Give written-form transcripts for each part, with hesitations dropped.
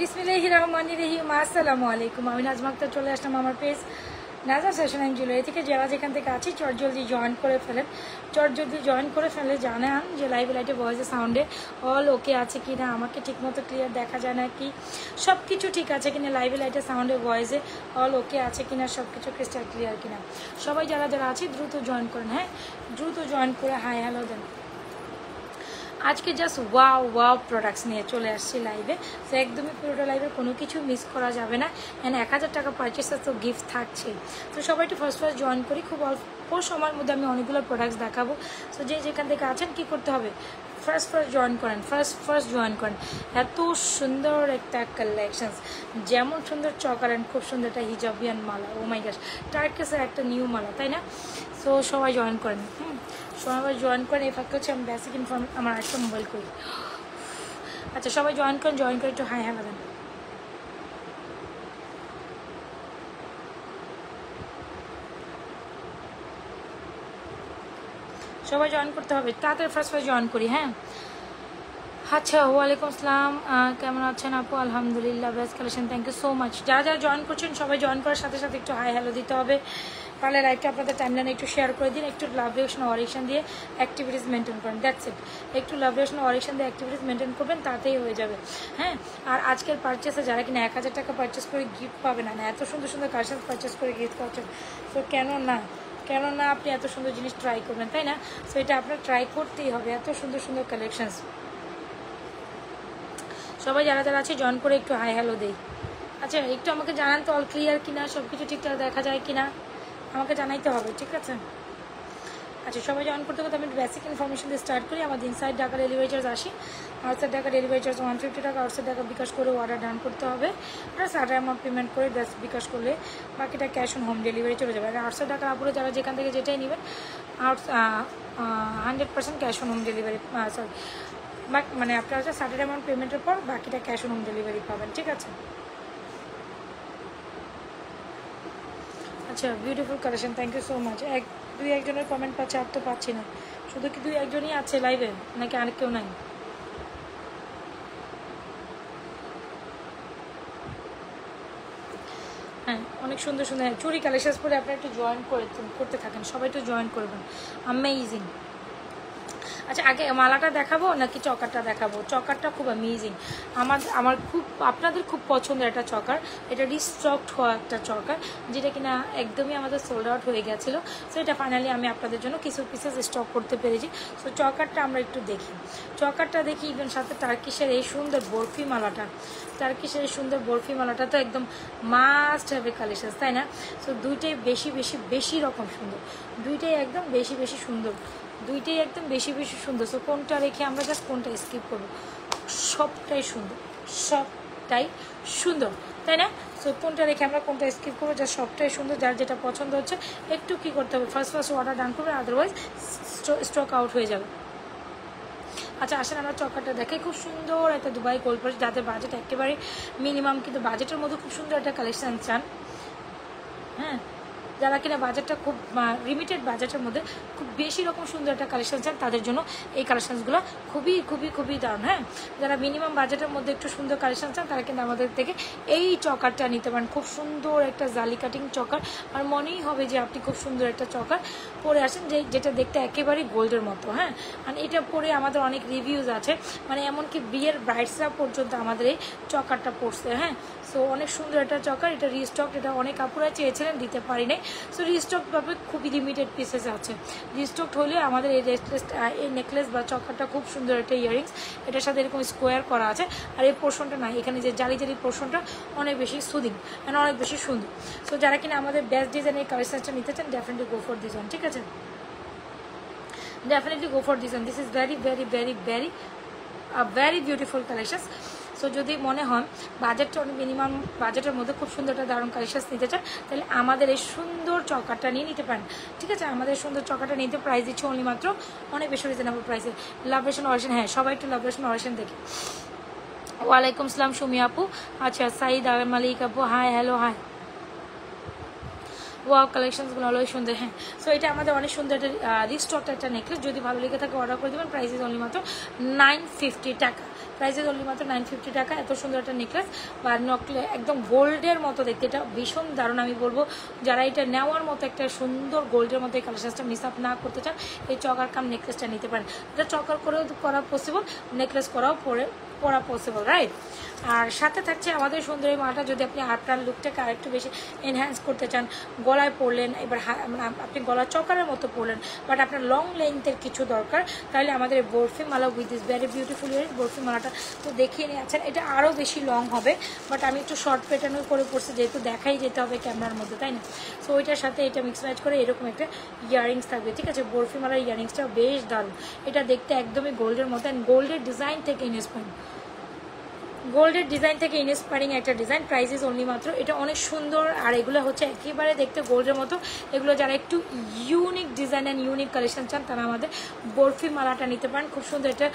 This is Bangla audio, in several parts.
বিসমিল্লাহির রহমানির রহিম। আসসালামু আলাইকুম। আমি নাজমা আক্তার চলে আসলাম আমার page Nazma fashion and jewellery থেকে। যারা যেখান থেকে আছি চটজলদি জয়েন করে ফেলেন। চটজলদি জয়েন করে ফেলে জানান যে লাইভে লাইটে ভয়েসে সাউন্ডে অল ওকে আছে কি না, আমাকে ঠিকমতো ক্লিয়ার দেখা যায় না কি, সব কিছু ঠিক আছে কিনা, লাইভে লাইটে সাউন্ডে ভয়েসে অল ওকে আছে কিনা, সব কিছু ক্রিস্টাল ক্লিয়ার কিনা। সবাই যারা যারা আছে দ্রুত জয়েন করেন। হ্যাঁ, দ্রুত জয়েন করে হাই হ্যালো দেন। আজকে জাস্ট ওয়াও প্রোডাক্টস নিয়ে চলে আসছি লাইভে। তো একদমই পুরোটা লাইভে কোনো কিছু মিস করা যাবে না। অ্যান্ড 1000 টাকা পারচেসে তো গিফট থাকছে। তো সবাই একটু ফার্স্ট জয়েন করি। খুব অল্প সময়ের মধ্যে আমি অনেকগুলো প্রোডাক্টস দেখাবো। তো যে যেখান থেকে আছেন কী করতে হবে, ফার্স্ট জয়েন করেন, ফার্স্ট জয়েন করেন। এত সুন্দর একটা কালেকশনস, যেমন সুন্দর চকার অ্যান্ড খুব সুন্দর একটা হিজাবিয়ান মালা। ও মাই গশ, টার্কিসের একটা নিউ মালা, তাই না? সো সবাই জয়েন করেন। সবাই জয়েন করেন। এই ফাঁকে হচ্ছে আমি বেসিক আমার একটা মোবাইল করি। আচ্ছা, সবাই জয়েন করে একটু হাই হ্যালো দেন। সবাই জয়েন করতে হবে, তাড়াতাড়ি ফার্স্ট জয়েন করি। হ্যাঁ, আচ্ছা, ওয়ালাইকুম আসসালাম। কেমন আছেন আপু? আলহামদুলিল্লাহ, best collection, thank you so much. যারা যারা জয়েন করছেন সবাই জয়েন করার সাথে সাথে একটু হাই হ্যালো দিতে হবে। পারলে লাইভটা আপনাদের টাইমলাইনে একটু শেয়ার করে দিন। একটু লাভ রিঅ্যাকশন অরিকশন দিয়ে অ্যাক্টিভিটিস মেনটেন করেন, দ্যাটস ইট। একটু লাভ রিঅ্যাকশন অরিকশন দিয়ে অ্যাক্টিভিটিস মেনটেন করবেন, তাতেই হয়ে যাবে। হ্যাঁ, আর আজকের পারচেসে যারা কিনা 1000 টাকা পারচেস করে গিফট পাবে না, এত সুন্দর সুন্দর কালেকশন পারচেস করে গিফট পাচ্ছেন, তো কেন না আপনি এত সুন্দর জিনিস ট্রাই করবেন, তাই না? সো এটা আপনার ট্রাই করতেই হবে, এত সুন্দর সুন্দর কালেকশনস। সবাই যারা যারা আছে জয়েন করে একটু হাই হ্যালো দেই। আচ্ছা, একটু আমাকে জানান তো অল ক্লিয়ার কিনা, সব কিছু ঠিকঠাক দেখা যায় কিনা, আমাকে জানাইতে হবে, ঠিক আছে? আচ্ছা, সবাই জয়েন করতে করতে আমি বেসিক ইনফরমেশন দিয়ে স্টার্ট করি। আমাদের inside Dhaka delivery charge 80, outside Dhaka delivery charge 150 টাকা। আউটসাইড ঢাকা বিকাশ করে অর্ডার ডান করতে হবে, আর সারা অ্যামাউন্ট পেমেন্ট করে বিকাশ করলে বাকিটা ক্যাশ অন হোম ডেলিভারি চলে যাবে। আর আউটসাইড ঢাকার আপুরে যারা যেখান থেকে যেটাই নেবেন 100% cash on home delivery, sorry মানে আপনারা হচ্ছে সার্টেন অ্যামাউন্ট পেমেন্টের পর বাকিটা ক্যাশ অন হোম ডেলিভারি পাবেন, ঠিক আছে? আচ্ছা, beautiful collection, thank you so much. দুই একজনের কমেন্ট পাচ্ছে, আর তো পাচ্ছি না। শুধু কি দুই একজনই আছে লাইভে, নাকি আর কেউ নাই? হ্যাঁ, অনেক সুন্দর সুন্দর চুরি কালেকশন পরে আপনারা একটু জয়েন করতে থাকেন, সবাই একটু জয়েন করবেন। অ্যামেজিং। আচ্ছা, আগে মালাটা দেখাবো নাকি চকারটা দেখাবো? চকারটা খুব অ্যামেজিং, আমার খুব আপনাদের খুব পছন্দের একটা চকার। এটা রিস্টকড হওয়া একটা চকার, যেটা কিনা একদমই আমাদের সোল্ড আউট হয়ে গেছিলো। সো এটা ফাইনালি আমি আপনাদের জন্য কিছু পিসেস স্টক করতে পেরেছি। সো চকারটা আমরা একটু দেখি, ইভেন সাথে টার্কিশের এই সুন্দর বরফি মালাটা, তো একদম মাস্ট হ্যাভ কালেকশন, তাই না? সো দুইটাই বেশি রকম সুন্দর, দুইটাই একদম বেশি সুন্দর, দুইটাই একদম বেশি সুন্দর। সো কোনটা রেখে আমরা জাস্ট কোনটা স্কিপ করবো? সবটাই সুন্দর, তাই না? সো কোনটা রেখে আমরা কোনটা স্কিপ করবো? জাস্ট সবটাই সুন্দর। যার যেটা পছন্দ হচ্ছে একটু কী করতে হবে, ফার্স্ট অর্ডার ডান করবে, আদারওয়াইজ স্টক আউট হয়ে যাবে। আচ্ছা, আসেন আমরা চকারটা দেখাই। খুব সুন্দর একটা দুবাই গোল্ড প্লাস, যাদের বাজেট একেবারে মিনিমাম, কিন্তু বাজেটের মধ্যে খুব সুন্দর একটা কালেকশান চান। হ্যাঁ, যারা কিনা বাজেটটা খুব লিমিটেড বাজেটের মধ্যে খুব বেশি রকম সুন্দর একটা কালেকশন চান, তাদের জন্য এই কালেকশানসগুলো খুবই দারুণ। হ্যাঁ, যারা মিনিমাম বাজেটের মধ্যে একটু সুন্দর কালেকশন চান, তারা কিন্তু আমাদের থেকে এই চকারটা নিতে পারেন। খুব সুন্দর একটা জালি কাটিং চকার, আর মনেই হবে যে আপনি খুব সুন্দর একটা চকার পরে আসেন, যেটা দেখতে একেবারেই গোল্ডের মতো। হ্যাঁ, আর এটা পরে আমাদের অনেক রিভিউজ আছে, মানে এমনকি বিয়ের ব্রাইডসরা পর্যন্ত আমাদের এই চকারটা পড়ছে। হ্যাঁ, সো অনেক সুন্দর একটা চকার, এটা রিস্টক, এটা অনেক আপুরা চেয়েছিলেন, দিতে পারি নাই। সো রিস্টক ভাবে খুবই লিমিটেড পিসেস আছে। রিস্টক হলে আমাদের এই নেকলেস বা চকারটা খুব সুন্দর একটা ইয়ারিংস, এটার সাথে এরকম স্কোয়ার করা আছে। আর এই পোর্শনটা না, এখানে যে জালি পোর্শনটা অনেক বেশি সুদিং, মানে অনেক বেশি সুন্দর। সো যারা কিনা আমাদের বেস্ট ডিজাইনের কালেকশনটা নিতে চান, definitely go for this one, ঠিক আছে? Definitely go for this one. This is very beautiful collection. So যদি মনে হয় বাজেটটা অনেক মিনিমাম বাজেটের মধ্যে খুব সুন্দর একটা দারুণ কালেকশন নিতে চান, তাহলে আমাদের এই সুন্দর চকারটা নিয়ে নিতে পারেন, ঠিক আছে? আমাদের সুন্দর চকারটা নিতে প্রাইস দিচ্ছে অনলি মাত্র অনেক বেশি রিজনেবল প্রাইসে। লাভরেশন অরিজিন, হ্যাঁ সবাই একটু লাভরেশন অরিজিন দেখি। ওয়ালাইকুম আসসালাম সুমি আপু। আচ্ছা, সাইদ মালিক আপু, হাই হ্যালো, হাই। ওয়াও কালেকশনসগুলো অনেক সুন্দর। হ্যাঁ, সো এটা আমাদের অনেক সুন্দর একটা রিস্টক একটা নেকলেস। যদি ভালো লেগে থাকে অর্ডার করে দেবেন। প্রাইস ইজ অনলি মাত্র 950 টাকা। প্রাইস ইজ অনলি মাত্র 950 টাকা। এত সুন্দর একটা নেকলেস বা নকলে একদম গোল্ডের মতো দেখতে, এটা ভীষণ দারুণ। আমি বলবো যারা এটা নেওয়ার মতো একটা সুন্দর গোল্ডের মতো এই কালেকশনসটা মিস আপ না করতে চান, এই চকার কাম নেকলেসটা নিতে পারেন। এটা চকার করেও করা পসিবল, নেকলেস করাও পরা পসিবল, রাইট। আর সাথে থাকছে আমাদের সুন্দর এই মালাটা। যদি আপনি আপনার লুকটাকে আরেকটু বেশি এনহ্যান্স করতে চান, গলায় পরলেন, এবার আপনি গলা চকারের মতো পরলেন, বাট আপনার লং লেন্থের কিছু দরকার, তাহলে আমাদের বরফি মালা with this very beautiful earring. বরফি মালাটা তো দেখিয়ে নিয়ে আছেন, এটা আরও বেশি লং হবে, বাট আমি একটু শর্ট প্যাটার্নও করে পড়ছি, যেহেতু দেখাই যেতে হবে ক্যামেরার মধ্যে, তাই না। সো ওইটার সাথে এটা মিক্স ম্যাচ করে এরকম একটা ইয়ারিংস থাকবে, ঠিক আছে। বরফি মালার ইয়ারিংসটাও বেশ দারুণ, এটা দেখতে একদমই গোল্ডের মতো, অ্যান্ড গোল্ডের ডিজাইন থেকে ইন্সপায়ার, গোল্ডের ডিজাইন থেকে ইন্সপায়ারিং একটা ডিজাইন। প্রাইস ইজ অনলি মাত্র, এটা অনেক সুন্দর। আর এগুলো হচ্ছে একেবারে দেখতে গোল্ডের মতো। এগুলো যারা একটু unique design and unique collection চান, তারা আমাদের বরফি মালাটা নিতে পারেন। খুব সুন্দর এটা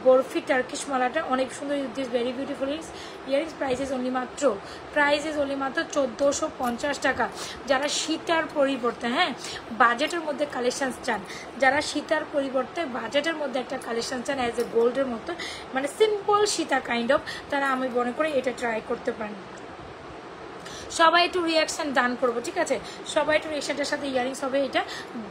বরফি টার্কিশ মালাটা, অনেক সুন্দর। This very beautiful earrings. Price is only মাত্র, প্রাইস ইজ অনলি মাত্র 1450 টাকা। যারা সীতার পরিবর্তে, হ্যাঁ, বাজেটের মধ্যে কালেকশানস চান, যারা সীতার পরিবর্তে বাজেটের মধ্যে একটা কালেকশন চান অ্যাজ এ গোল্ডের মতো, মানে সিম্পল সীতা কাইন্ড অফ, তারা আমি মনে করি এটা ট্রাই করতে পারেন। সবাই একটু রিয়াকশান দান করবো, ঠিক আছে। সবাই একটু রিয়াকশানটার সাথে ইয়ারিংস হবে। এটা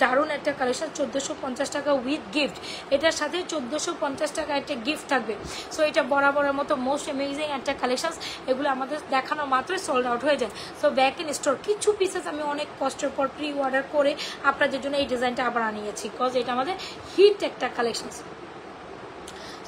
দারুণ একটা কালেকশন, 1450 টাকা উইথ গিফট। এটার সাথে 1450 টাকা একটা গিফট থাকবে। সো এটা বরাবরের মতো মোস্ট অ্যামেজিং একটা কালেকশন। এগুলো আমাদের দেখানো মাত্রই সোল্ড আউট হয়ে যায়। সো ব্যাক ইন স্টোর কিছু পিসেস আমি অনেক কষ্টের পর প্রি অর্ডার করে আপনাদের জন্য এই ডিজাইনটা আবার আনিয়েছি, বিকজ এটা আমাদের হিট একটা কালেকশন।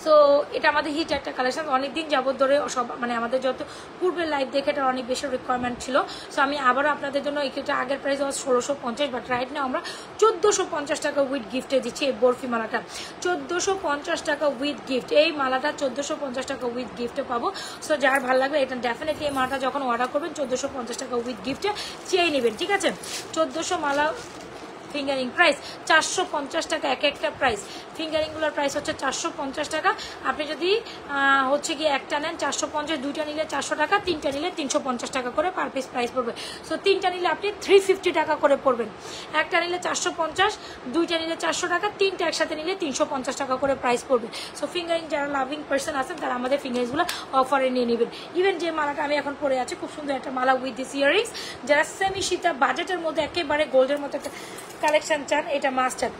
সো এটা আমাদের হিট একটা কালেকশন, অনেকদিন যাবত ধরে সব, মানে আমাদের যত পূর্বের লাইভ দেখে এটা অনেক বেশি রিকোয়ারমেন্ট ছিল। সো আমি আবারও আপনাদের জন্য এটা আগের প্রাইস হওয়া 1650, বাট রাইট না আমরা 1450 টাকা উইথ গিফটে দিচ্ছি এই বরফি মালাটা। 1450 টাকা উইথ গিফট, এই মালাটা 1450 টাকা উইথ গিফটে পাবো। সো যার ভালো লাগবে এটা ডেফিনেটলি এই মালাটা যখন অর্ডার করবেন 1450 টাকা উইথ গিফটে চেয়ে নেবেন, ঠিক আছে। 1400 মালা ফিঙ্গারিং প্রাইস 450 টাকা এক একটা প্রাইস। ফিঙ্গারিংগুলোর প্রাইস হচ্ছে 450 টাকা। আপনি যদি হচ্ছে কি একটা নেন 450, দুইটা নিলে 400 টাকা, তিনটা নিলে 350 টাকা করে পার পিস প্রাইস পড়বে। সো তিনটা নিলে আপনি 350 টাকা করে পড়বেন। একটা নিলে 450, দুইটা নিলে 400 টাকা, তিনটা একসাথে নিলে 350 টাকা করে প্রাইস পড়বে। সো ফিঙ্গারিং যারা লাভিং পার্সন আছেন তারা আমাদের ফিঙ্গারিংসগুলো অফারে নিয়ে নেবেন। ইভেন যে মালাটা আমি এখন পরে আছি, খুব সুন্দর একটা মালা উইথ দিস ইয়ারিংস, যারা সেমি সীতা বাজেটের মধ্যে একেবারে গোল্ডের মতো একটা কালেকশন চান, এটা মাস্ট হ্যাভ।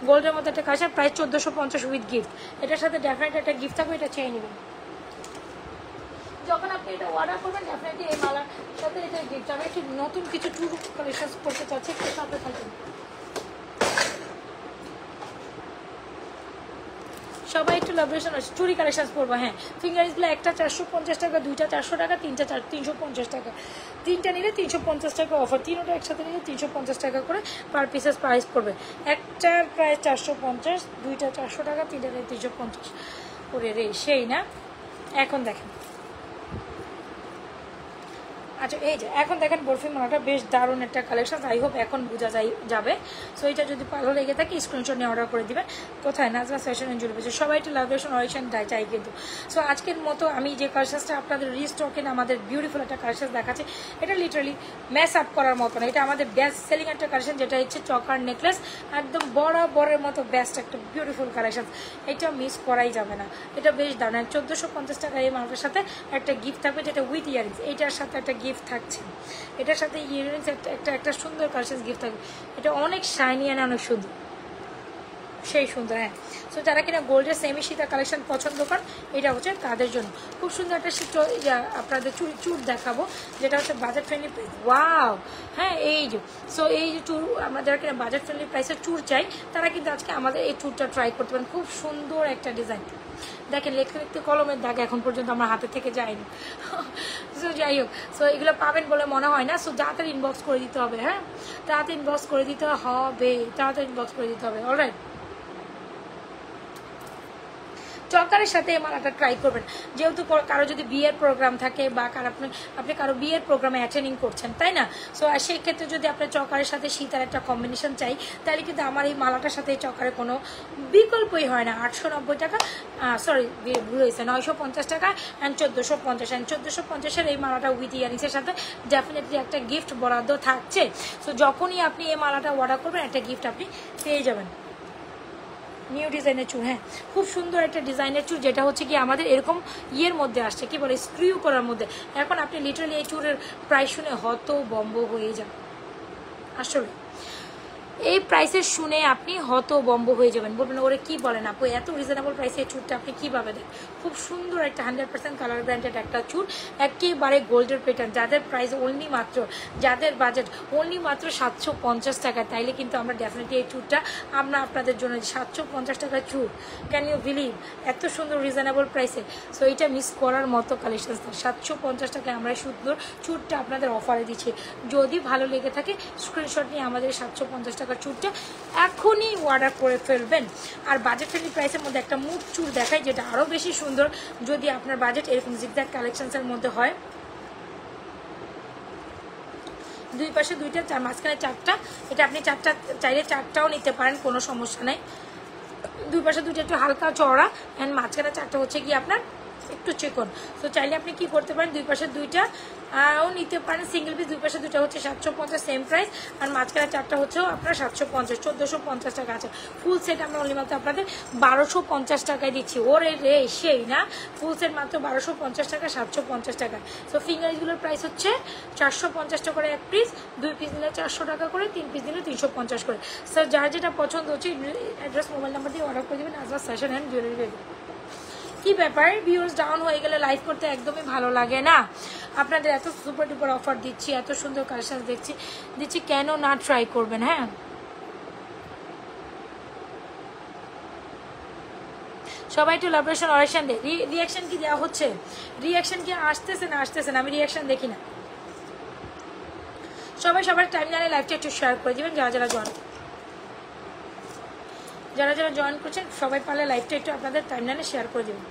গোল্ডের মধ্যে একটা কালেকশন, প্রাইস 1450 উইথ গিফট। এটার সাথে ডেফিনেটলি একটা গিফট থাকবে, এটা চেয়ে নেবেন। যখন আপনি এটা অর্ডার করবেন ডেফিনেটলি এই মালার সাথে এটা গিফট। আমি একটু নতুন কিছু টুর কালেকশন করতে চাচ্ছি, একটু সাথে থাকবেন। সবাই একটু লাভরেশন আছে, চুরি কালেকশন পড়বো। হ্যাঁ, ফিঙ্গারিংসগুলো একটা 450 টাকা, দুইটা 400 টাকা, তিনটা 350 টাকা। তিনটা নিলে 350 টাকা অফার, তিনটা একসাথে নিলে 350 টাকা করে পার পিসেস প্রাইস পড়বে। একটার প্রাইস 450, দুইটা 400 টাকা, তিনটা নিলে 350 করে রে, সেই না। এখন দেখেন, আচ্ছা এই যে এখন দেখেন বরফি মালাটা বেশ দারুণ একটা কালেকশন। আই হোপ এখন বোঝা যাবে। সো এটা যদি ভালো লেগে থাকে স্ক্রিনশট নিয়ে অর্ডার করে দিবেন। কোথায় নাজমা ফ্যাশন এন্ড জুয়েলারি, সবাই একটু লাভরেশন অরিশন চাই কিন্তু। সো আজকের মতো আমি যে কালেকশনসটা আপনাদের রিস্টকে আমাদের বিউটিফুল একটা কালেকশন দেখাচ্ছি, এটা লিটারালি ম্যাচ আপ করার মতো না। এটা আমাদের বেস্ট সেলিং একটা কালেকশন, যেটা হচ্ছে চকার নেকলেস, একদম বড়ের মতো বেস্ট একটা বিউটিফুল কালেকশন। এটা মিস করাই যাবে না, এটা বেশ দারুণ। 1450 টাকা এই মালটার সাথে একটা গিফট থাকবে, যেটা উইথ ইয়ারিংস। এইটার সাথে একটা গিফট থাকছে, এটার সাথে ইয়ারিংস একটা সুন্দর কালেকশন গিফট থাকবে। এটা অনেক শাইনি আর অনেক সুন্দর, সেই সুন্দর। হ্যাঁ, সো যারা কিনা গোল্ডের সেমি সীতা কালেকশন পছন্দ করেন, এটা হচ্ছে তাদের জন্য খুব সুন্দর একটা আপনাদের চুর দেখাবো, যেটা হচ্ছে বাজেট ফ্রেন্ডলি প্রাইস। ওয়াও, হ্যাঁ এই যে, সো এই যে চুর, আমরা যারা কিনা বাজেট ফ্রেন্ডলি প্রাইসের চুর চাই, তারা কিন্তু আজকে আমাদের এই চুরটা ট্রাই করতে পারেন। খুব সুন্দর একটা ডিজাইন। দেখেন লিখতে কলমের দাগ এখন পর্যন্ত আমার হাতে থেকে যায়নি। সো যাই হোক, সো এগুলো পাবেন বলে মনে হয় না। সো তাড়াতাড়ি ইনবক্স করে দিতে হবে। হ্যাঁ, তাড়াতাড়ি ইনবক্স করে দিতে হবে, তাড়াতাড়ি ইনবক্স করে দিতে হবে। অলরাইট, চকারের সাথে এই মালাটা ট্রাই করবেন। যেহেতু কারো যদি বিয়ের প্রোগ্রাম থাকে বা আপনি কারো বিয়ের প্রোগ্রামে অ্যাটেন্ডিং করছেন, তাই না? সো সেই ক্ষেত্রে যদি আপনার চকারের সাথে সীতার একটা কম্বিনেশন চাই, তাহলে কিন্তু আমার এই মালাটার সাথে এই চকারের কোনো বিকল্পই হয় না। 890 টাকা, সরি ভুল হয়েছে, 950 টাকা অ্যান্ড 1450 এই মালাটা উইথ ইয়ারিংসের সাথে ডেফিনেটলি একটা গিফট বরাদ্দ থাকছে। সো যখনই আপনি এই মালাটা অর্ডার করবেন একটা গিফট আপনি পেয়ে যাবেন। নিউ ডিজাইনের চুল, হ্যাঁ খুব সুন্দর একটা ডিজাইনের চুল, যেটা হচ্ছে কি আমাদের এরকম ইয়ের মধ্যে আসছে, কি বলে স্ক্রিউ করার মধ্যে। এখন আপনি লিটারালি এই চুলের প্রাইস শুনে হতভম্ব হয়ে যান। আসলে এই প্রাইসের শুনে আপনি হতভম্ব হয়ে যাবেন, বলবেন ওরে কি বলেন আপু, এত রিজনেবল প্রাইসে এই চুলটা আপনি কীভাবে দেন। খুব সুন্দর একটা 100% কালার ব্র্যান্ডেড একটা চুল, একেবারে গোল্ডের প্যাটার্ন, যাদের প্রাইস অনলি মাত্র, যাদের বাজেট অনলি মাত্র 750 টাকা, তাইলে কিন্তু আমরা ডেফিনেটলি এই চুলটা আমরা আপনাদের জন্য 750 টাকার চুল, ক্যান ইউ বিলিভ, এত সুন্দর রিজনেবল প্রাইসে। সো এটা মিস করার মতো কালেকশন, 750 টাকায় আমরা সুন্দর চুলটা আপনাদের অফারে দিচ্ছি। যদি ভালো লেগে থাকে স্ক্রিনশট নিয়ে আমাদের 750 টাকার চুলটা এখনই অর্ডার করে ফেলবেন। আর বাজেট ফ্রেন্ডলি প্রাইসের মধ্যে একটা মুখ চুল দেখায়, যেটা আরও বেশি সুন্দর, যদি আপনার বাজেট এরকম জিগজ্যাগ কালেকশনসের মধ্যে হয়। দুই পাশে দুইটা, মাঝখানে চারটা, এটা আপনি চারটা চাইলে চারটাও নিতে পারেন, কোনো সমস্যা নেই। দুই পাশে দুইটা একটু হালকা চওড়া অ্যান্ড মাঝখানে চারটা হচ্ছে কি আপনার একটু চিকন। তো চাইলে আপনি কি করতে পারেন, দুই পাশে দুইটাও নিতে পারেন সিঙ্গেল পিস। দুই পাশে দুইটা হচ্ছে 750 সেম প্রাইস, আর মাঝখানে চারটা হচ্ছেও আপনার 750, 1450 টাকা আছে। ফুল সেট আমরা অনলি মাত্র আপনাদের 1250 টাকায় দিচ্ছি। ওরে রে সেই না, ফুল সেট মাত্র 1250 টাকা, 750 টাকা। সো ফিঙ্গারিজগুলোর প্রাইস হচ্ছে 450 টাকা করে এক পিস, 2 পিস নিলে 400 টাকা করে, 3 পিস নিলে 350 করে। স্যার যার যেটা পছন্দ হচ্ছে অ্যাড্রেস মোবাইল নাম্বার দিয়ে অর্ডার করে দেবেন। আজরাস ফ্যাশন অ্যান্ড জুয়েলারি। কি ব্যাপার, ভিউজ ডাউন হয়ে গেলে লাইভ করতে একদমই ভালো লাগে না। আপনাদের এত সুপার ডুপার অফার দিচ্ছি, এত সুন্দর কালেকশন দিচ্ছি, কেন না ট্রাই করবেন। হ্যাঁ সবাই একটু লাভরেশন অরেকশন দেয়। রিয়াকশন কি দেওয়া হচ্ছে, রিয়াকশন কি আসতেছে না, আমি রিয়াকশন দেখি না। সবাই সবার টাইম লাইনে লাইভটা একটু শেয়ার করে দিবেন, যারা যারা জয়েন করছেন সবাই পারলে লাইভটা একটু আপনাদের টাইমলাইনে শেয়ার করে দেবেন।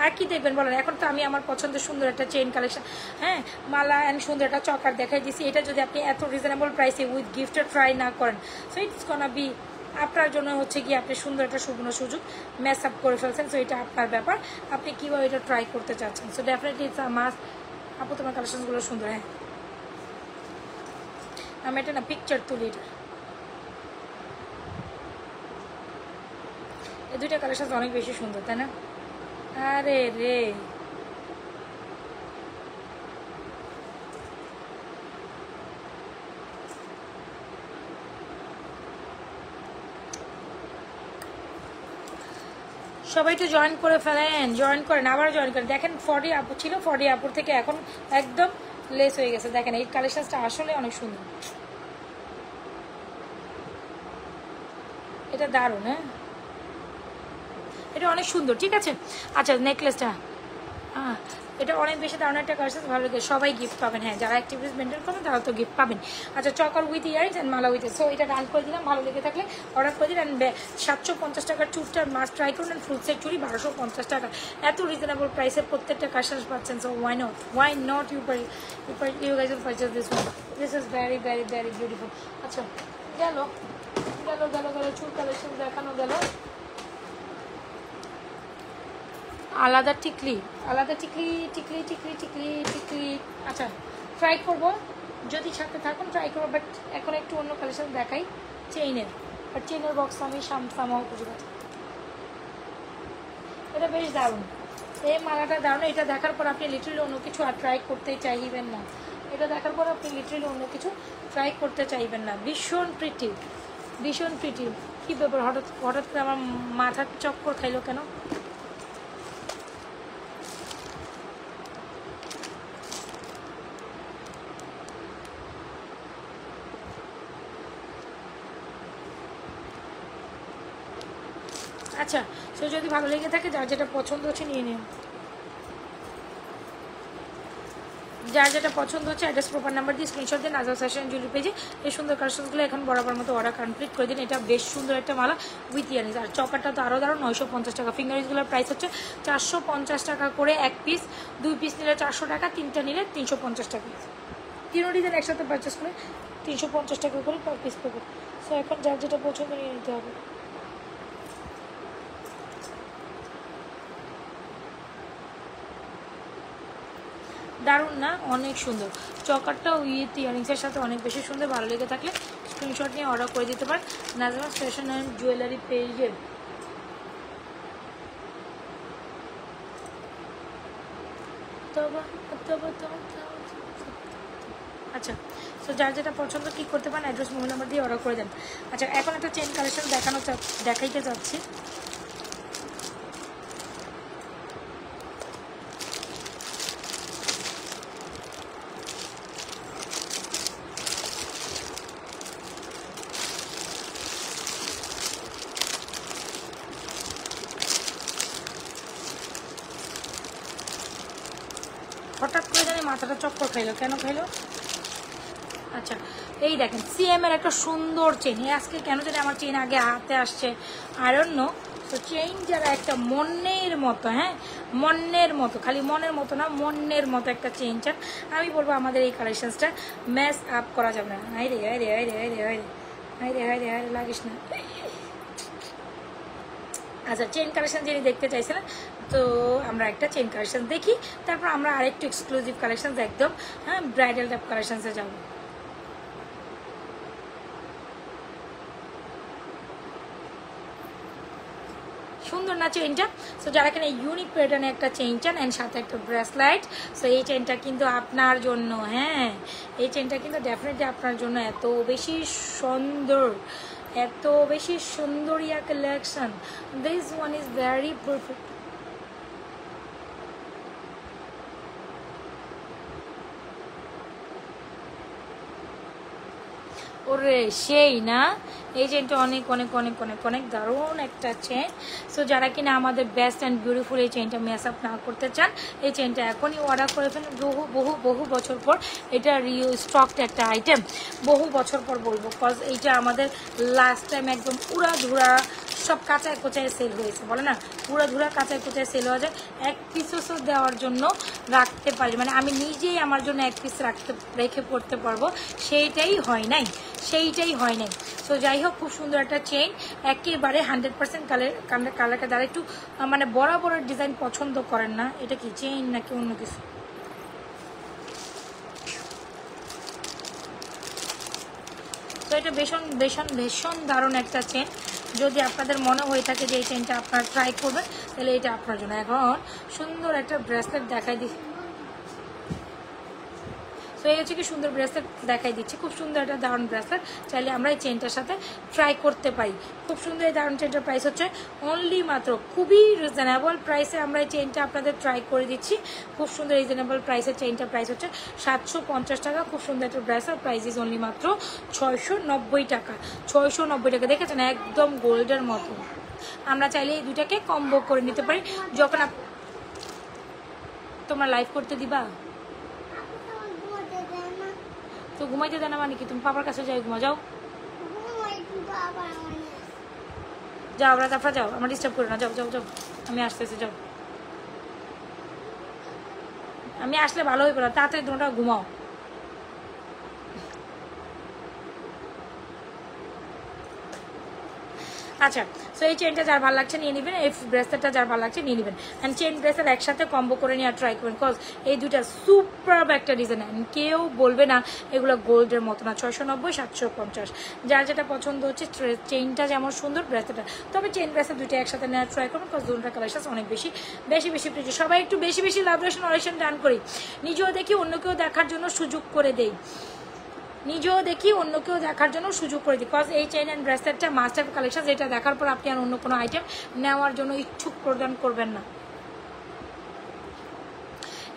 আর কি দেখবেন বলেন, এখন তো আমি আমার পছন্দের সুন্দর একটা চেইন কালেকশন, হ্যাঁ মালা অ্যান্ড সুন্দর একটা চকার দেখাই দিচ্ছি। এটা যদি আপনি এত রিজনেবল প্রাইসে উইথ গিফটে ট্রাই না করেন, সো ইটস গনা বি আপনার জন্য হচ্ছে কি আপনি সুন্দর একটা সুবর্ণ সুযোগ ম্যাচ আপ করে ফেলছেন। সো এটা আপনার ব্যাপার, আপনি কীভাবে এটা ট্রাই করতে চাচ্ছেন। So definitely it's a must. আপু তোমার কালেকশনগুলো সুন্দর, হ্যাঁ আমি এটা না পিকচার তুলি, এটা এই দুইটা কালেকশন অনেক বেশি সুন্দর, তাই না? আরে রে সবাই একটু জয়েন করে ফেলেন, জয়েন করেন, আবারও জয়েন করেন। দেখেন 40 আপু ছিল, 40 আপুর থেকে এখন একদম লেস হয়ে গেছে। দেখেন এই কালেকশনটা আসলে অনেক সুন্দর, এটা দারুণ। হ্যাঁ এটা অনেক সুন্দর, ঠিক আছে। আচ্ছা নেকলেসটা, হ্যাঁ এটা অনেক বেশি দারুণ একটা কালেকশন, ভালো লাগে, সবাই গিফট পাবেন। হ্যাঁ যারা অ্যাক্টিভিটিস মেনটেন করবেন তারা তো গিফট পাবেন। আচ্ছা চকার উইথ ইয়ারিংস অ্যান্ড মালা উইথ, সো এটা রান করে দিলাম, ভালো লেগে থাকলে অর্ডার করে দিন। অ্যান্ড 750 টাকার চুটটা মাস্ট ট্রাই করুন। ফুল সেট চুড়ি 1250 টাকা, এত রিজনেবল প্রাইসে প্রত্যেকটা কালেকশন পাচ্ছেন। So why not you guys will purchase this one, this is very very very beautiful. আচ্ছা গেল চুল কালেকশন দেখানো গেল। আলাদা টিকলি, আচ্ছা ট্রাই করবো, যদি সাথে থাকুন ট্রাই করবো। বাট এখন একটু অন্য কালেকশন দেখাই চেইনের, বাট চেইনের বক্স আমি সামাও খুঁজে পাচ্ছি। এটা বেশ দারুণ, এই মালাটা দারুণ। এটা দেখার পর আপনি লিটারেলি অন্য কিছু আর ট্রাই করতে চাইবেন না। এটা দেখার পর আপনি লিটারেলি অন্য কিছু ট্রাই করতে চাইবেন না। ভীষণ প্রিটি, কী ব্যাপার, হঠাৎ করে আমার মাথার চক্কর খাইলো কেন? আচ্ছা সো যদি ভালো লেগে থাকে, যার যেটা পছন্দ হচ্ছে নিয়ে নিন। যার যেটা পছন্দ হচ্ছে অ্যাড্রেস প্রপার নাম্বার দিয়ে স্ক্রিনশট দিন নাজমা ফ্যাশন জুয়েলারি পেজে। এই সুন্দর কালেকশনসগুলো এখন বরাবর মতো অর্ডার কমপ্লিট করে দিন। এটা বেশ সুন্দর একটা মালা উইথ ইয়ারিংস। আর চকারটা তো আরও দারুণ, 950 টাকা। ফিঙ্গারিংসগুলোর প্রাইস হচ্ছে 450 টাকা করে এক পিস, 2 পিস নিলে 400 টাকা, 3টা নিলে 350 টাকা। 3 ডিজাইন একসাথে পারচেস করে 350 টাকা করে পার পিস পাবে। সো এখন যার যেটা পছন্দ নিয়ে নিতে হবে। দারুণ না, অনেক সুন্দর। চকারটা উইথ ইয়ারিংসের সাথে অনেক বেশি সুন্দর। ভালো লেগে থাকলে স্ক্রিনশট নিয়ে অর্ডার করে দিতে পারেন নাজমা ফ্যাশন অ্যান্ড জুয়েলারি পেজে। আচ্ছা, সো যার যেটা পছন্দ কি করতে পারেন, অ্যাড্রেস মোবাইল নাম্বার দিয়ে অর্ডার করে দেন। আচ্ছা, এখন একটা চেন কালেকশন দেখাইতে চাচ্ছি। হঠাৎ করে জানি মাথাটা চক্কর খাইলো, কেন খাইলো? আচ্ছা, এই দেখেন সিএম এর একটা সুন্দর চেন। আজকে কেন জানি আমার চেন আগে হাতে আসছে, আই ডোন্ট নো। তো চেইন যারা একটা মনের মতো, হ্যাঁ মনের মতো, খালি মনের মতো না, মনের মতো একটা চেইন চান, আমি বলবো আমাদের এই কালেকশনসটা ম্যাচ আপ করা যাবে না। হাই রে হাই রে হাই রে হাই রে হাই রে হাই রে হাই রে হাই রে, লাগিস না। আচ্ছা, চেইন কালেকশন যিনি দেখতে চাইছিলেন, তো আমরা একটা চেইন কালেকশন দেখি, তারপর আমরা আরেকটু এক্সক্লুসিভ কালেকশন একদম, হ্যাঁ ব্রাইডাল টাইপ কালেকশনসে যাবো। সুন্দর না চেইনটা? সো যারা কিনা ইউনিক প্যাটার্নে একটা চেইন চান অ্যান্ড সাথে একটা ব্রেসলাইট, সো এই চেইনটা কিন্তু আপনার জন্য। হ্যাঁ, এই চেইনটা কিন্তু ডেফিনেটলি আপনার জন্য। এত বেশি সুন্দর, এত বেশি সুন্দরিয়া collection. This one is very perfect. ওরে সেই না, এই চেনটা অনেক অনেক অনেক অনেক অনেক দারুণ একটা চেন। সো যারা কিনা আমাদের বেস্ট অ্যান্ড বিউটিফুল এই চেনটা মেস আপ না করতে চান, এই চেনটা এখনই অর্ডার করে ফেলেন। বহু বহু বহু বছর পর এটা স্টকড একটা আইটেম, বহু বছর পর বলবো, কজ এইটা আমাদের লাস্ট টাইম একদম উড়াধুরা সব কাঁচায় কোচায় সেল হয়েছে, বলে না উড়াধুরা কাঁচায় কোচায় সেল হয়ে যায়। এক পিসও দেওয়ার জন্য রাখতে পারি, মানে আমি নিজেই আমার জন্য এক পিস রেখে পড়তে পারবো, সেইটাই হয় নাই, সেইটাই হয় নাই। সো যাই হোক, খুব সুন্দর একটা চেইন, একেবারে 100% কালারটা দ্বারা একটু মানে বড় ডিজাইন পছন্দ করেন না। এটা কি চেইন নাকি অন্য কিছু? তো এটা ভীষণ ভীষণ ভীষণ দারুণ একটা চেন। যদি আপনাদের মনে হয়ে থাকে যে এই চেনটা আপনারা ট্রাই করবেন, তাহলে এটা আপনার জন্য। এখন সুন্দর একটা ব্রেসলেট দেখাই দিই। সো এই হচ্ছে কি সুন্দর ব্রেসলেট দেখাই দিচ্ছি, খুব সুন্দর একটা দারুণ ব্রেসলেট। চাইলে আমরা এই চেনটার সাথে ট্রাই করতে পারি। খুব সুন্দর এই দারুণ চেনটার প্রাইস হচ্ছে অনলি মাত্র খুবই রিজনেবল প্রাইসে আমরা এই চেনটা আপনাদের ট্রাই করে দিচ্ছি। খুব সুন্দর রিজনেবল প্রাইসের চেনটার প্রাইস হচ্ছে 750 টাকা। খুব সুন্দর একটা ব্রেসলেট, প্রাইস ইজ অনলি মাত্র 690 টাকা। 690 টাকা, দেখেছেন একদম গোল্ডের মতো। আমরা চাইলে এই দুটাকে কম্বো করে নিতে পারি। যখন তোমরা লাইভ করতে দিবা, তো ঘুমাইতে দেয় না মানে কি? তুমি পাপার কাছে যাই, ঘুমা যাও, যাও রাত আফরা যাও, আমার ডিস্টার্ব করো না, যাও যাও যাও, আমি আসতেছি, যাও। আমি আসলে ভালো হয়ে পড়া, তাড়াতাড়ি তোমরা ঘুমাও। আচ্ছা, সো এই চেনটা যার ভালো লাগছে নিয়ে নেবেন, এই ব্রেসলেটটা যার ভালো লাগছে নিয়ে নেবেন। অ্যান্ড চেন ব্রেসলেট একসাথে কম্বো করে নিয়ে ট্রাই করবেন, কজ এই দুইটা সুপার একটা ডিজাইন। কেউ বলবে না এগুলো গোল্ডের মতো না। 690, 750, যার যেটা পছন্দ হচ্ছে। চেইনটা যেমন সুন্দর, ব্রেসলেটটা, তবে চেন ব্রেসলেট দুইটা একসাথে নেওয়ার ট্রাই করবেন, কজ দুটা কালেকশন অনেক বেশি বেশি বেশি প্রিয়। সবাই একটু বেশি বেশি লাভরেশন অরেশন ডান করি, নিজেও দেখি অন্যকেও দেখার জন্য সুযোগ করে দেই, নিজেও দেখি অন্যকেও দেখার জন্য সুযোগ করে দিই। কজ এই চেইন অ্যান্ড ব্রেসলেটটা মাস্টার কালেকশন, যেটা দেখার পর আপনি আর অন্য কোনো আইটেম নেওয়ার জন্য ইচ্ছুক প্রদান করবেন না।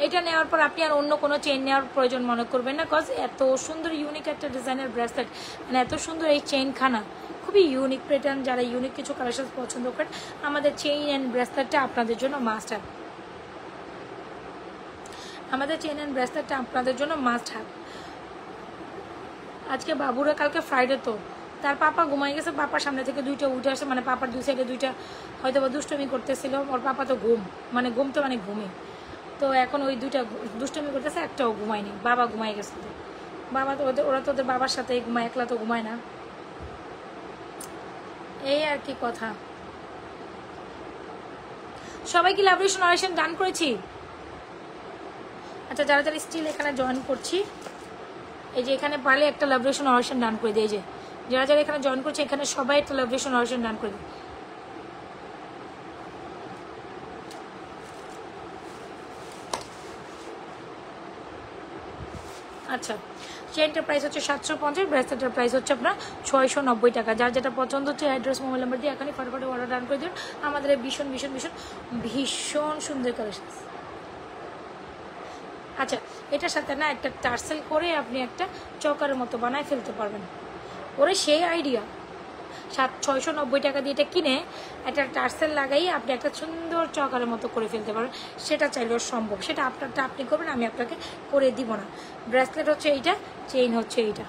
এটা নেওয়ার পর আপনি আর অন্য কোনো চেইন নেওয়ার প্রয়োজন মনে করবেন না, কজ এত সুন্দর ইউনিক একটা ডিজাইনের ব্রেসলেট, মানে এত সুন্দর এই চেইনখানা, খুবই ইউনিক প্যাটার্ন। যারা ইউনিক কিছু কালেকশন পছন্দ করেন, আমাদের চেইন অ্যান্ড ব্রেসলেটটা আপনাদের জন্য মাস্টার। আমাদের চেন অ্যান্ড ব্রেসলেটটা আপনাদের জন্য মাস্ট হ্যাভ। আজকে বাবুরা কালকে ফ্রাইডে, তো তার পাপা ঘুমাই গেছে, পাপার সামনে থেকে দুইটা উঠে আসে, মানে পাপার দুই সাইডে দুইটা হয়তো বা দুষ্টমি করতেছিল, ওর পাপা তো ঘুম মানে ঘুমে, তো এখন ওই দুইটা দুষ্টমি করতেছে, একটাও ঘুমায়নি, বাবা ঘুমাই গেছে। তো বাবা তো ওরা তো ওদের বাবার সাথেই ঘুমায়, একলা তো ঘুমায় না, এই আর কি কথা। সবাই কি লাভরেশন অপারেশন ডান করেছি? আচ্ছা, যারা যারা স্টিল এখানে জয়েন করছি, এই যে এখানে পারলে একটা লাভরেশন অপারেশন ডান করে দিই। এই যে যারা যারা এখানে জয়েন করছে এখানে সবাই একটা লাভরেশন অপারেশন ডান করে দিই। আচ্ছা, চেনটার প্রাইস হচ্ছে 750, ব্রেসলেটের প্রাইস হচ্ছে আপনার 690 টাকা। যার যেটা পছন্দ হচ্ছে অ্যাড্রেস মোবাইল নাম্বার দিয়ে এখনই ফটাফট অর্ডার ডান করে দিন। আমাদের এই ভীষণ ভীষণ ভীষণ ভীষণ সুন্দর কালেকশন। আচ্ছা, এটার সাথে না একটা টার্সেল করে আপনি একটা চকারের মতো বানায় ফেলতে পারবেন। ওরে সেই আইডিয়া, 690 টাকা দিয়ে এটা কিনে একটা টার্সেল লাগাই আপনি একটা সুন্দর চকারের মতো করে ফেলতে পারবেন। সেটা চাইলেও সম্ভব, সেটা আপনারটা আপনি করবেন, আমি আপনাকে করে দিব না। ব্রেসলেট হচ্ছে এইটা, চেইন হচ্ছে এইটা।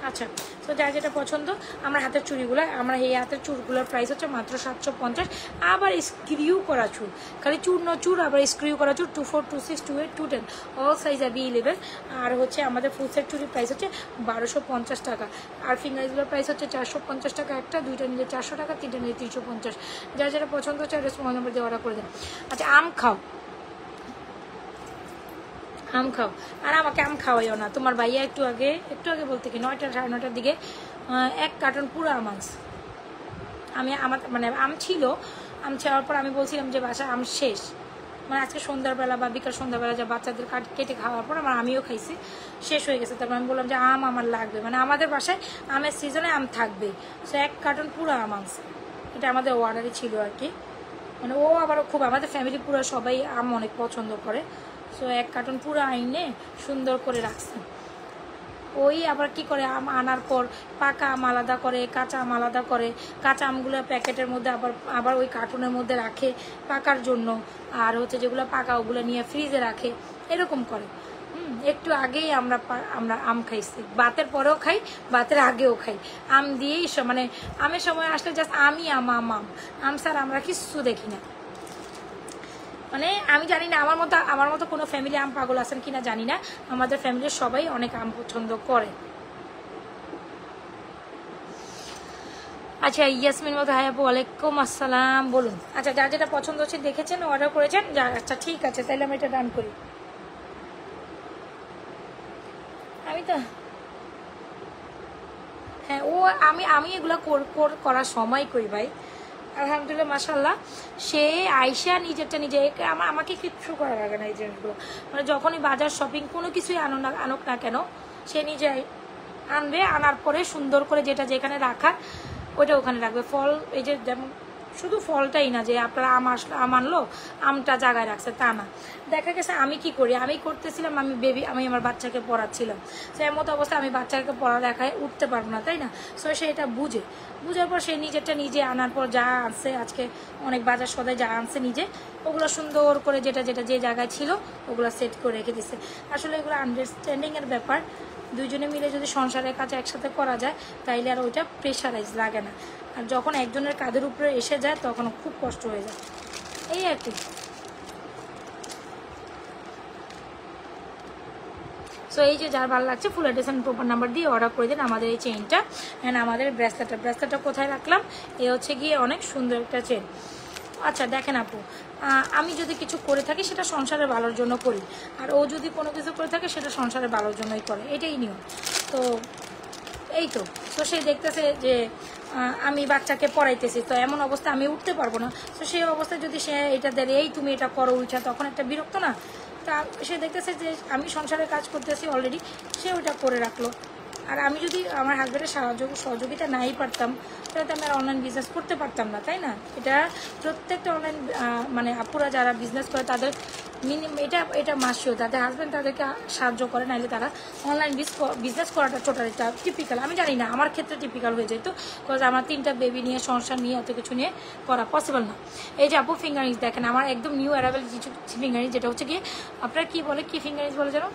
আচ্ছা, তো যার যেটা পছন্দ। আমার হাতের চুড়িগুলো, আমার এই হাতের চুড়গুলোর প্রাইস হচ্ছে মাত্র 750। আবার স্ক্রিউ করা চুড়, খালি চূর্ণ চুড়, আবার স্ক্রিউ করা চুড় 24, 26, 28, 210 অল সাইজ অ্যাভেলেবেল। আর হচ্ছে আমাদের ফুল সেট চুড়ির প্রাইস হচ্ছে 1250 টাকা। আর ফিঙ্গারগুলোর প্রাইস হচ্ছে 450 টাকা একটা, দুইটা নিলে 400 টাকা, তিনটা নিলে 350। যার যেটা পছন্দ হচ্ছে অ্যাড্রেস মোবাইল নাম্বার দিয়ে অর্ডার করে দেন। আচ্ছা, আম খাও, আম খাও, আর আমাকে আম খাওয়াইও না। তোমার ভাইয়া একটু আগে বলতে কি 9টা সাড়ে 9টার দিকে 1 কার্টন পুরো আম আনছে। আমার মানে আম ছিল, আম খাওয়ার পর আমি বলছিলাম যে বাসা আম শেষ, মানে আজকে সন্ধ্যাবেলা বা বিকাল সন্ধ্যাবেলা যা বাচ্চাদের কেটে খাওয়ার পর আমিও খাইছি, শেষ হয়ে গেছে। তারপর আমি বললাম যে আম আমার লাগবে, মানে আমাদের বাসায় আমের সিজনে আম থাকবে। সো 1 কার্টন পুরো আম আনছে, এটা আমাদের অর্ডারই ছিল আর কি। মানে ও আবারও খুব, আমাদের ফ্যামিলি পুরো সবাই আম অনেক পছন্দ করে। সো 1 কার্টন পুরো আইনে সুন্দর করে রাখছে। ওই আবার কি করে, আম আনার পর পাকা আম আলাদা করে, কাঁচা আম আলাদা করে, কাঁচা আমগুলো প্যাকেটের মধ্যে আবার ওই কার্টুনের মধ্যে রাখে পাকার জন্য, আর হচ্ছে যেগুলো পাকা ওগুলো নিয়ে ফ্রিজে রাখে, এরকম করে। একটু আগেই আমরা আম খাইছি, বাতের পরেও খাই, বাতের আগেও খাই, আম দিয়েই মানে আমের সময় আসলে জাস্ট আমই আম আম আম আম স্যার আমরা কিচ্ছু দেখি না। মানে আমি জানি না আমার মতো কোনো ফ্যামিলি আম পাগল আছেন কিনা জানি না, আমাদের ফ্যামিলির সবাই অনেক আম পছন্দ করে। আচ্ছা, ইয়াসমিন মতো, হাই আপু, ওয়ালাইকুম আসসালাম, বলুন। আচ্ছা, যার যেটা পছন্দ হচ্ছে দেখেছেন, অর্ডার করেছেন, আচ্ছা ঠিক আছে, তাহলে আমি এটা ডান করি। আমি তো হ্যাঁ, আমি এগুলো করার সময় করি ভাই, আলহামদুলিল্লাহ মাশাআল্লাহ। সে আয়শা নিজেরটা নিজে, আমাকে কিচ্ছু করা লাগে না এই জিনিসগুলো। মানে যখনই বাজার শপিং কোনো কিছুই আনুক না কেন, সে নিজে আনবে, আনার পরে সুন্দর করে যেটা যেখানে রাখার ওইটা ওখানে রাখবে। ফল, এই যে যেমন শুধু ফলটাই না যে আপনারা আম আনলো আমটা জায়গায় রাখছে তা না। দেখা গেছে আমি কি করি, আমি করতেছিলাম, আমি আমার বাচ্চাকে পড়াচ্ছিলাম, সে এমন অবস্থা আমি বাচ্চাকে পড়া দেখায় উঠতে পারবো না, তাই না? সো সে এটা বুঝার পর সে নিজেরটা নিজে আনার পর যা আনছে, আজকে অনেক বাজার সদায় যা আনছে নিজে, ওগুলো সুন্দর করে যেটা যে জায়গায় ছিল ওগুলো সেট করে রেখে দিচ্ছে। আসলে এগুলো আন্ডারস্ট্যান্ডিংয়ের ব্যাপার, দুইজনে মিলে যদি সংসারের কাজ একসাথে করা যায় তাইলে আর ওইটা প্রেশারাইজ লাগে না। আর যখন একজনের কাঁধের উপরে এসে যায় তখন খুব কষ্ট হয়ে যায়, এই আর কি। সো এই যে যার ভালো লাগছে full address and proper number দিয়ে অর্ডার করে দিন আমাদের এই চেইনটা। অ্যান্ড আমাদের ব্রেসলেটটা কোথায় রাখলাম, এ হচ্ছে গিয়ে অনেক সুন্দর একটা চেন। আচ্ছা দেখেন আপু, আমি যদি কিছু করে থাকি সেটা সংসারের ভালোর জন্য করি, আর ও যদি কোনো কিছু করে থাকে সেটা সংসারের ভালোর জন্যই করে, এটাই নিয়ম। তো এই তো সে দেখতেছে যে আমি বাচ্চাকে পড়াইতেছি, তো এমন অবস্থা আমি উঠতে পারবো না। তো সেই অবস্থায় যদি সে এটা দেয় এই তুমি এটা করো উঠা, তখন একটা বিরক্ত না। তা সে দেখতেছে যে আমি সংসারের কাজ করতেছি অলরেডি, সে ওইটা করে রাখলো। আর আমি যদি আমার হাজব্যান্ডের সহযোগিতা নাই পারতাম তাহলে তো আমি আর অনলাইন বিজনেস করতে পারতাম না, তাই না? এটা প্রত্যেকটা অনলাইন মানে আপুরা যারা বিজনেস করে তাদের এটা মাসিও তাদের হাজব্যান্ড তাদেরকে সাহায্য করে, নাহলে তারা অনলাইন বিজনেস করাটা টোটালি টিপিক্যাল। আমি জানি না, আমার ক্ষেত্রে টিপিক্যাল হয়ে যেত, বিকজ আমার 3টা বেবি নিয়ে, সংসার নিয়ে এত কিছু নিয়ে করা পসিবল না। এই যে আপু ফিঙ্গারিংস দেখেন, আমার একদম নিউ অ্যারাইভেল কিছু ফিঙ্গারিংস, যেটা হচ্ছে গিয়ে আপনার কি বলে, কি ফিঙ্গারিংস বলে যেন,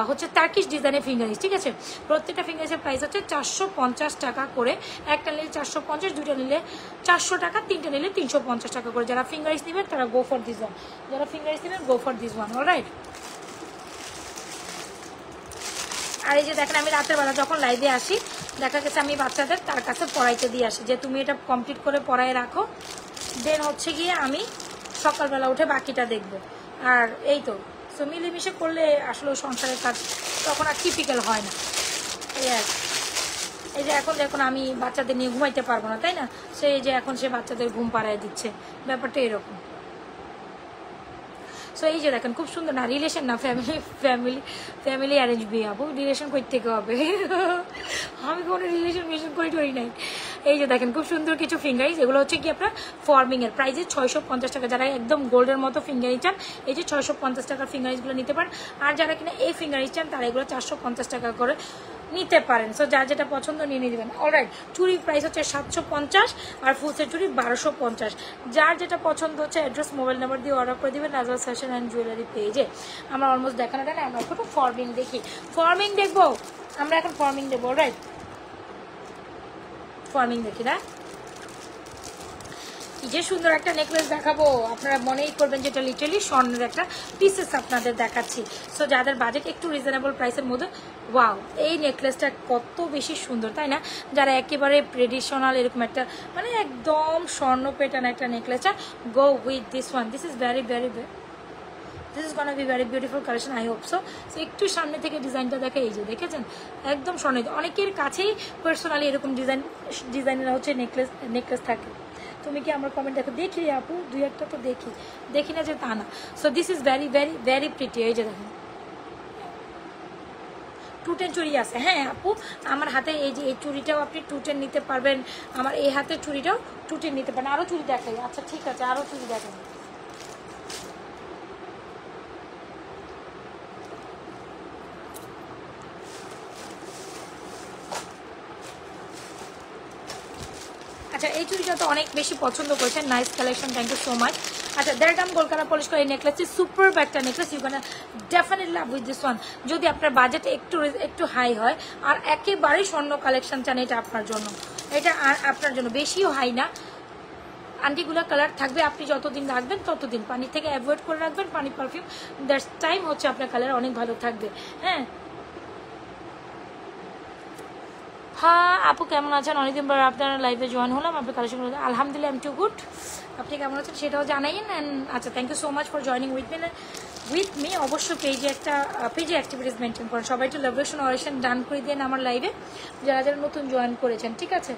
হচ্ছে টার্কিশ ডিজাইনের ফিঙ্গারিংস, ঠিক আছে। প্রত্যেকটা ফিঙ্গারিংসের প্রাইস হচ্ছে 450 টাকা করে। একটা নিলে 450, দুটো নিলে 400 টাকা, 3টে নিলে 350 টাকা করে। যারা ফিঙ্গারিংস নেবেন তারা গো ফর দিস ওয়ান, যারা ফিঙ্গারিংস নেবেন go for this one, alright. আর এই যে দেখেন, আমি রাতের বেলা যখন লাইভে আসি, দেখা গেছে আমি বাচ্চাদের তার কাছে পড়াইতে দিয়ে আসি, যে তুমি এটা কমপ্লিট করে পড়ায় রাখো, দেন হচ্ছে গিয়ে আমি সকালবেলা উঠে বাকিটা দেখবো। আর এই তো, সো মিলেমিশে করলে আসলে সংসারের কাজ তখন আর টিপিক্যাল হয় না। এই যে এখন দেখুন, আমি বাচ্চাদের নিয়ে ঘুমাইতে পারবো না, তাই না? সেই যে এখন সে বাচ্চাদের ঘুম পাড়ায় দিচ্ছে, ব্যাপারটা এরকম। সো এই যে দেখেন, খুব সুন্দর না, রিলেশন না, ফ্যামিলি অ্যারেঞ্জ বিয়ে। আপু রিলেশন করতে থেকে হবে, আমি কোনো রিলেশন করি নাই। এই যে দেখেন, খুব সুন্দর কিছু ফিঙ্গারিংস, এগুলো হচ্ছে কি আপনার ফর্মিংয়ের, প্রাইসে 650 টাকা। যারা একদম গোল্ডের মতো ফিঙ্গারিং চান, এই যে 650 টাকার ফিঙ্গারিংসগুলো নিতে পারেন। আর যারা কিনা এই ফিঙ্গারিংস চান, তারা এগুলো 450 টাকা করে নিতে পারেন। সো যার যেটা পছন্দ নিয়ে দেবেন, অলরাইট। চুরির প্রাইস হচ্ছে 750, আর ফুল সেট চুরি 1250। যার যেটা পছন্দ হচ্ছে অ্যাড্রেস, মোবাইল নাম্বার দিয়ে অর্ডার করে দেবেন নাজওয়া ফ্যাশন অ্যান্ড জুয়েলারি পেজে। আমরা অলমোস্ট দেখানোটা না, আমরা একটু ফর্মিং দেখি, ফর্মিং দেখবো আমরা এখন, ফর্মিং দেখবো, অলরাইট। ফর্মিং দেখি না, কি যে সুন্দর একটা নেকলেস দেখাবো, আপনারা মনেই করবেন যেটা লিটারালি স্বর্ণের একটা পিসেস আপনাদের দেখাচ্ছি। সো যাদের বাজেট একটু রিজনেবল প্রাইসের মধ্যে, ওয়াও, এই নেকলেসটা কত বেশি সুন্দর, তাই না? যারা একেবারে ট্রেডিশনাল এরকম একটা, মানে একদম স্বর্ণ পেটানো একটা নেকলেসটা, go with this one. This is very this is gonna be very beautiful collection, I hope so. So একটু সামনে থেকে ডিজাইনটা দেখে, এই যে দেখেছেন, একদম স্বর্ণ। অনেকের কাছেই পার্সোনালি এরকম ডিজাইনের হচ্ছে নেকলেস থাকে। তুমি কি আমার কমেন্ট দেখো? দেখি আপু, 2-1টা তো দেখি না যে তা না। So this is very pretty. এই যে দেখেন, 210 চুড়ি আছে। হ্যাঁ আপু, আমার হাতে এই যে এই চুড়িটাও আপনি 210 নিতে পারবেন, আমার এই হাতের চুড়িটাও 210 নিতে পারেন। আরও চুড়ি দেখাই, আচ্ছা ঠিক আছে, আরও চুড়ি দেখাই। আচ্ছা, এই চুড়িটা তো অনেক বেশি পছন্দ করেছেন, nice collection, thank you so much. আচ্ছা, দেড়গ্রাম গোলকারা পলিশ করে এই নেকলেসটি সুপার একটা necklace, you can definitely love with this one. যদি আপনার বাজেট একটু হাই হয় আর একেবারেই স্বর্ণ কালেকশন চান, এটা আপনার জন্য, এটা আপনার জন্য। বেশিও হাই না, আন্টিগুলা কালার থাকবে, আপনি যতদিন রাখবেন ততদিন, পানি থেকে অ্যাভয়েড করে রাখবেন, পানি পারফিউম, দ্যাটস টাইম হচ্ছে আপনার কালার অনেক ভালো থাকবে। হ্যাঁ হ্যাঁ আপু, কেমন আছেন? অনেকদিন পর আপনার লাইভে জয়েন হলাম, আপনার কালেকশন, আলহামদুলিল্লাহ, আই এম টু গুড। আপনি কেমন আছেন সেটাও জানাইন। অ্যান্ড আচ্ছা, thank you so much for joining with me. অবশ্যই পেজে অ্যাক্টিভিটিস মেনটেন করেন। সবাই একটু লাভেশন অরেশন ডান করে দেন আমার লাইভে, যারা নতুন জয়েন করেছেন, ঠিক আছে?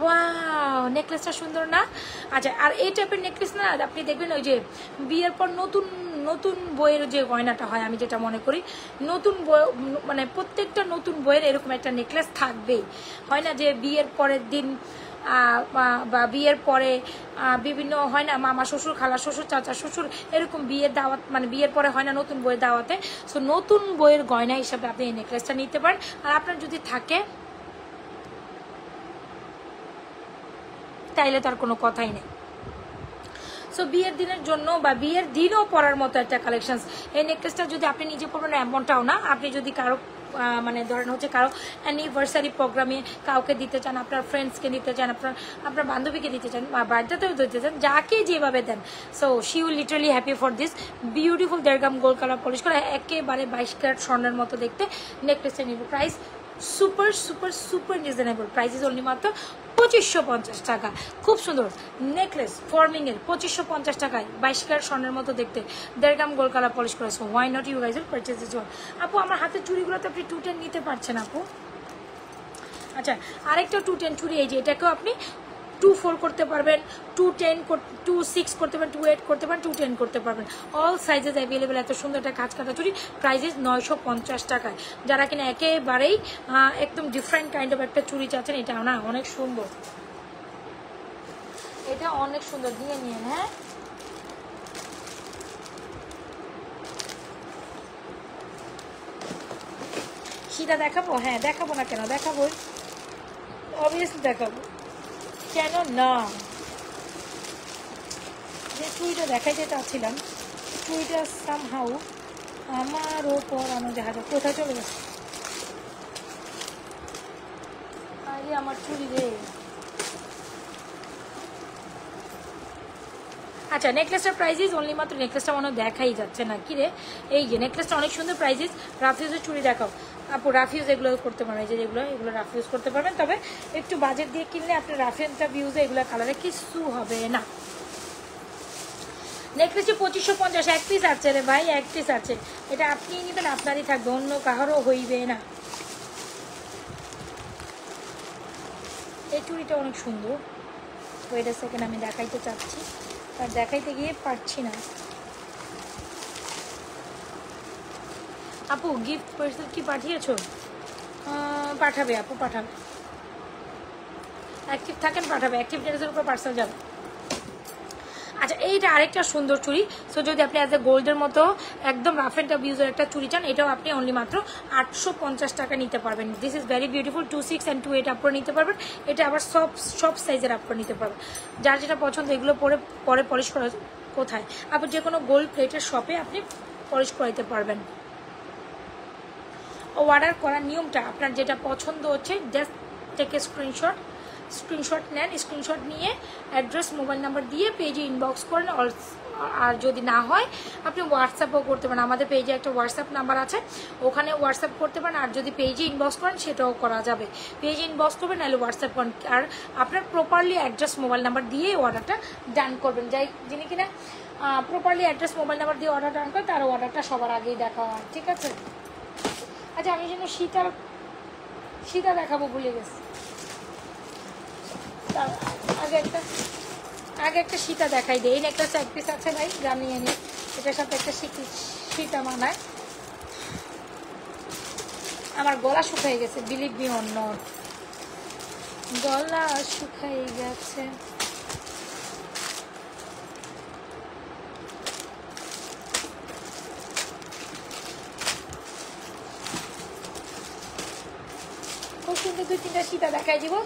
ওয়াও, নেকলেসটা সুন্দর না? আচ্ছা, আর এই টাইপের নেকলেস না আপনি দেখবেন, ওই যে বিয়ের পর নতুন বইয়ের যে গয়নাটা হয়, আমি যেটা মনে করি, নতুন বই, মানে প্রত্যেকটা নতুন বইয়ের এরকম একটা নেকলেস থাকবেই। হয় না যে বিয়ের পরের দিন বা বিয়ের পরে বিভিন্ন হয় না, মামা শ্বশুর, খালা শ্বশুর, চাচা শ্বশুর, এরকম বিয়ের দাওয়াত, মানে বিয়ের পরে হয় না নতুন বইয়ের দাওয়াতে। সো নতুন বইয়ের গয়না হিসাবে আপনি এই নেকলেসটা নিতে পারেন। আর আপনার যদি থাকে তাইলে তার কোনো কথাই নেই। সো বিয়ের দিনের জন্য বা বিয়ের দিনও পরার মতো একটা কালেকশন। এই নেকলেসটা যদি আপনি নিজে পরবেন এমনটাও না, আপনি যদি কারো মানে ধরেন হচ্ছে কারো অ্যানিভার্সারি প্রোগ্রামে কাউকে দিতে চান, আপনার ফ্রেন্ডসকে দিতে চান, আপনার বান্ধবীকে দিতে চান, বা বার্থডেতেও দিতে চান, যাকে যেভাবে দেন, so she will literally happy for this beautiful দেড়গ্রাম গোল্ড কালার পলিশ করা একেবারে 22 ক্যারেট স্বর্ণের মতো দেখতে নেকলেসটা নিব। Price super reasonable, price is only মাত্র 2550 টাকা। খুব সুন্দর নেকলেস ফর্মিংয়ের 2550 টাকায় 22 ক্যারেট স্বর্ণের মতো দেখতে দেড়গ্রাম গোল্ড কালার পলিশ করা। So why not you guys will purchase this one. আপু, আমার হাতের চুড়িগুলোতে আপনি 210 নিতে পারছেন আপু। আচ্ছা, আরেকটা 210 চুড়ি, এই যে এটাকেও আপনি 24 করতে পারবেন, 210 26 করতে পারবেন, 28 করতে পারেন, 210 করতে পারবেন। All sizes available. এত সুন্দর একটা কাজ কাটা চুড়ি, প্রাইসেস 950 টাকায়। যারা কিনা একেবারেই একদম ডিফারেন্ট কাইন্ড অফ একটা চুড়ি চাচ্ছেন, এটা না অনেক সুন্দর, এটা অনেক সুন্দর, দিয়ে নিন। হ্যাঁ সীতা দেখাবো? হ্যাঁ দেখাবো না কেন, দেখাবো, অবভিয়াসলি দেখাবো, কেন না। যে চুড়িটা দেখাইতে চাচ্ছিলাম, চুড়িটা সামহাউ আমার ওপর আমার জাহাজে কোথায় চলে গেছে, আরে আমার চুড়ি রে। আচ্ছা নেকলেসটার প্রাইসিস অনলি মাত্র, নেকলেসটা মনে দেখাই যাচ্ছে না কি রে, এই যে নেকলেসটা অনেক সুন্দর প্রাইসিস। রাফিউজের চুড়ি দেখাও আপু, রাফিউজ এগুলো করতে পারবেন, এই যে এগুলো রাফিউজ করতে পারবেন, তবে একটু বাজেট দিয়ে কিনলে আপনার রাফিউজটা ভিউজে এগুলো কালারে কিছু হবে না। নেকলেসে 2550, এক পিস আছে রে ভাই, এক পিস আছে, এটা আপনি নেবেন আপনারই থাকবে, অন্য কাহারও হইবে না। এই চুড়িটা অনেক সুন্দর, ওয়েট আ সেকেন্ড আমি দেখাইতে চাচ্ছি, আর দেখাইতে গিয়ে পারছি না। আপু গিফট পার্সেল কি পাঠিয়েছো? পাঠাবে আপু, পাঠাবে, অ্যাক্টিভ থাকেন পাঠাবে, অ্যাক্টিভ ডেটের উপর পার্সেল যাবে। আচ্ছা এইটা আরেকটা সুন্দর চুড়ি, সো যদি আপনি অ্যাজ এ গোল্ডের মতো একদম রাফ অ্যান্ড টাফ ইউজের একটা চুড়ি চান, এটাও আপনি অনলি মাত্র 850 টাকা নিতে পারবেন। This is very beautiful, 26 and 28 up করে নিতে পারবেন, এটা আবার সব সাইজের আপ করে নিতে পারবেন, যার যেটা পছন্দ। এগুলো পরে পলিশ করা কোথায় আপনি যে কোনো গোল্ড প্লেটের শপে আপনি পলিশ করাইতে পারবেন। অর্ডার করার নিয়মটা আপনার যেটা পছন্দ হচ্ছে জাস্ট টেক এ স্ক্রিনশট নেন, স্ক্রিনশট নিয়ে অ্যাড্রেস মোবাইল নাম্বার দিয়ে পেজে ইনবক্স করেন, আর যদি না হয় আপনি হোয়াটসঅ্যাপও করতে পারেন, আমাদের পেজে একটা হোয়াটসঅ্যাপ নাম্বার আছে, ওখানে হোয়াটসঅ্যাপ করতে পারেন, আর যদি পেজে ইনবক্স করেন সেটাও করা যাবে, পেজে ইনবক্স করবেন নাহলে হোয়াটসঅ্যাপ করেন, আর আপনার প্রপারলি অ্যাড্রেস মোবাইল নাম্বার দিয়ে অর্ডারটা ডান করবেন। যিনি কিনা প্রপারলি অ্যাড্রেস মোবাইল নাম্বার দিয়ে অর্ডার ডান করেন তার অর্ডারটা সবার আগেই দেখা হয়, ঠিক আছে। আচ্ছা আমি যেন সীতা দেখাবো ভুলে গেছি, আগে একটা সীতা দেখাই দিই। এই নেকলেস এক পিস আছে ভাই, জানিয়ে নিই, এটার সাথে একটা সীতা মানায়। আমার গলা শুকাই গেছে, বিলিভ মি অর নট, গলা শুকাই গেছে। খুব সুন্দর 2-3টা সীতা দেখাই দিব,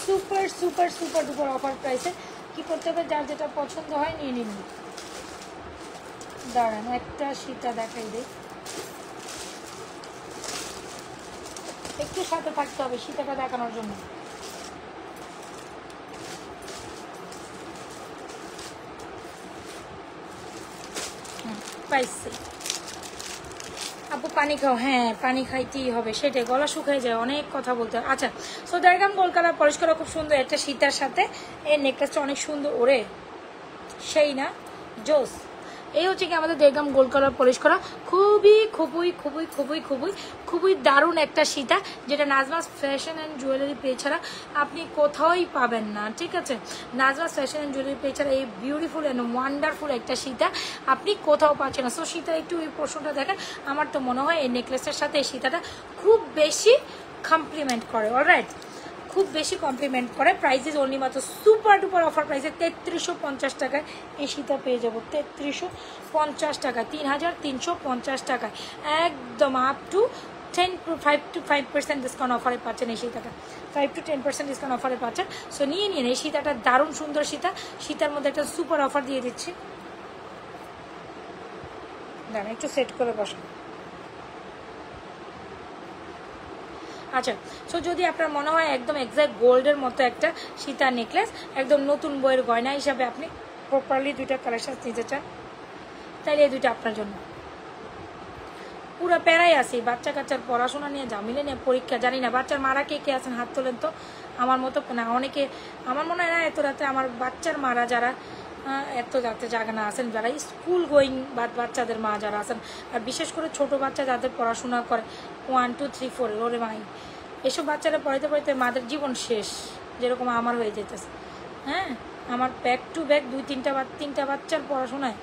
super super super duper offer প্রাইসে। কি করতে হবে, যার যেটা পছন্দ হয় নিয়ে নিন। দাঁড়ান একটা সীতা দেখাই দিই, একটু সাথে থাকতে হবে সীতাটা দেখানোর জন্য। পাইছি আপু, পানি খাও, হ্যাঁ পানি খাইতেই হবে, সেটাই, গলা শুকাই যায় অনেক কথা বলতে হয়। আচ্ছা সো দেখাম গোল্ড কালার পলিশ করা খুব সুন্দর একটা সীতার সাথে এই নেকলেসটা অনেক সুন্দর, ওরে সেই না জোস। এই হচ্ছে কি আমাদের দেড়গ্রাম গোল্ড কালার পলিশ করা, খুবই দারুণ একটা সীতা, যেটা Nazma's fashion and jewellery page ছাড়া আপনি কোথাওই পাবেন না, ঠিক আছে। Nazma's fashion and jewellery page ছাড়া এই বিউটিফুল অ্যান্ড ওয়ান্ডারফুল একটা সীতা আপনি কোথাও পাচ্ছেন না। সো সীতা একটু এই প্রশ্নটা দেখেন, আমার তো মনে হয় এই নেকলেসের সাথে এই সীতাটা খুব বেশি কমপ্লিমেন্ট করে, অলরাইট, খুব বেশি কমপ্লিমেন্ট করে। প্রাইসেস অনলি মাত্র সুপার ডুপার অফার প্রাইসে 3350 টাকায় এই সীতা পেয়ে যাবো, 3350 টাকা, 3350 টাকায় একদম আপ টু 5% ডিসকাউন্ট অফারে পাচ্ছেন এই সীতাটা, 5 to 10% ডিসকাউন্ট অফারে পাচ্ছেন। সো নিয়ে নিন এই সীতাটা, দারুণ সুন্দর সীতার মধ্যে একটা সুপার অফার দিয়ে দিচ্ছি। দাঁড়ান একটু সেট করে বসুন। আচ্ছা সো যদি আপনার মনে হয় একদম এক্স্যাক্ট গোল্ডের মতো একটা সীতা নেকলেস, একদম নতুন বইয়ের গয়না হিসাবে আপনি প্রপারলি দুইটা কালেকশন নিতে চান, তাইলে এই দুইটা আপনার জন্য। পুরো প্যারাই আসি, বাচ্চা কাচ্চার পড়াশোনা নিয়ে, ঝামেলা নিয়ে, পরীক্ষা, জানি না বাচ্চার মারা কে আছেন হাত তোলেন তো, আমার মতো না অনেকে, আমার মনে হয় না এত রাতে আমার বাচ্চার মারা যারা এত রাতে জাগানা আছেন, যারা স্কুল গোয়িং বাচ্চাদের মা যারা আছেন, আর বিশেষ করে ছোট বাচ্চা যাদের পড়াশোনা করে 1, 2, 3, 4, ওরে মাই, এসব বাচ্চারা পড়াইতে পড়াইতে মাদের জীবন শেষ, যেরকম আমার হয়ে যেতেছে। হ্যাঁ আমার ব্যাক টু ব্যাক 2-3টা বাচ্চার পড়াশোনায়।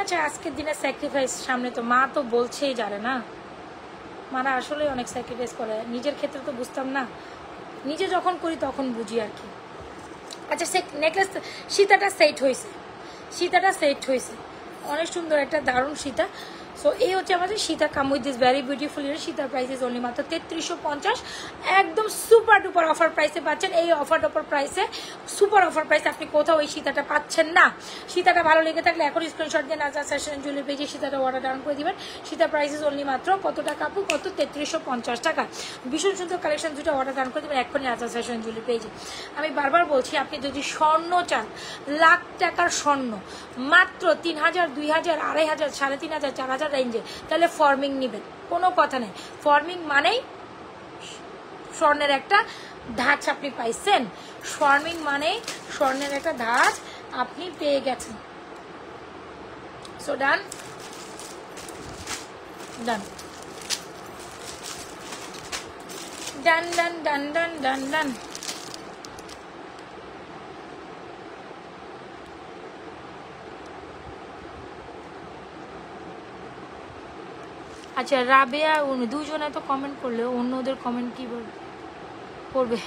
আচ্ছা আজকের দিনে স্যাক্রিফাইস সামনে তো মা তো বলছেই জানে না, মারা আসলে অনেক স্যাক্রিফাইস করে, নিজের ক্ষেত্রে তো বুঝতাম না, নিজে যখন করি তখন বুঝি আর কি। আচ্ছা নেকলেস সীতাটা সেট হয়েছে, অনেক সুন্দর একটা দারুণ সীতা। সো এই হচ্ছে আমাদের Sita come with this very beautiful ear. সীতার প্রাইস ইজ অনলি মাত্র 3350, একদম সুপার ডুপার অফার প্রাইসে পাচ্ছেন। এই অফার ডুপার প্রাইসে, সুপার অফার প্রাইসে আপনি কোথাও এই সীতাটা পাচ্ছেন না। সীতাটা ভালো লেগে থাকলে এখন স্ক্রিনশট দিয়ে নাজরাত ফ্যাশন জুয়েলারি পেজে সীতাটা অর্ডার ডাউন করে দিবেন। সীতার প্রাইস ইজ অনলি মাত্র কত টাকা আপু? কত? 3350 টাকা। ভীষণ সুন্দর কালেকশন, দুটো অর্ডার ডাউন করে দেবেন এখনই নাজরাত ফ্যাশন জুয়েলারি পেজে। আমি বারবার বলছি, আপনি যদি স্বর্ণ চান, লাখ টাকার স্বর্ণ মাত্র 3000, 2000, 2500, 3500, 4000 রেঞ্জে, তাহলে ফর্মিং নেবেন, কোনো কথা নেই। ফর্মিং মানেই স্বর্ণের একটা ধাঁচ আপনি পাইছেন। ফর্মিং মানেই স্বর্ণের একটা ধাঁচ আপনি পেয়ে গেছেন। সো ডান ডান ডান ডান ডান ডান ডান ডান। আচ্ছা রাবেয়া, দুজনে তো কমেন্ট করলে, অন্যদের কমেন্ট কি পড়বে?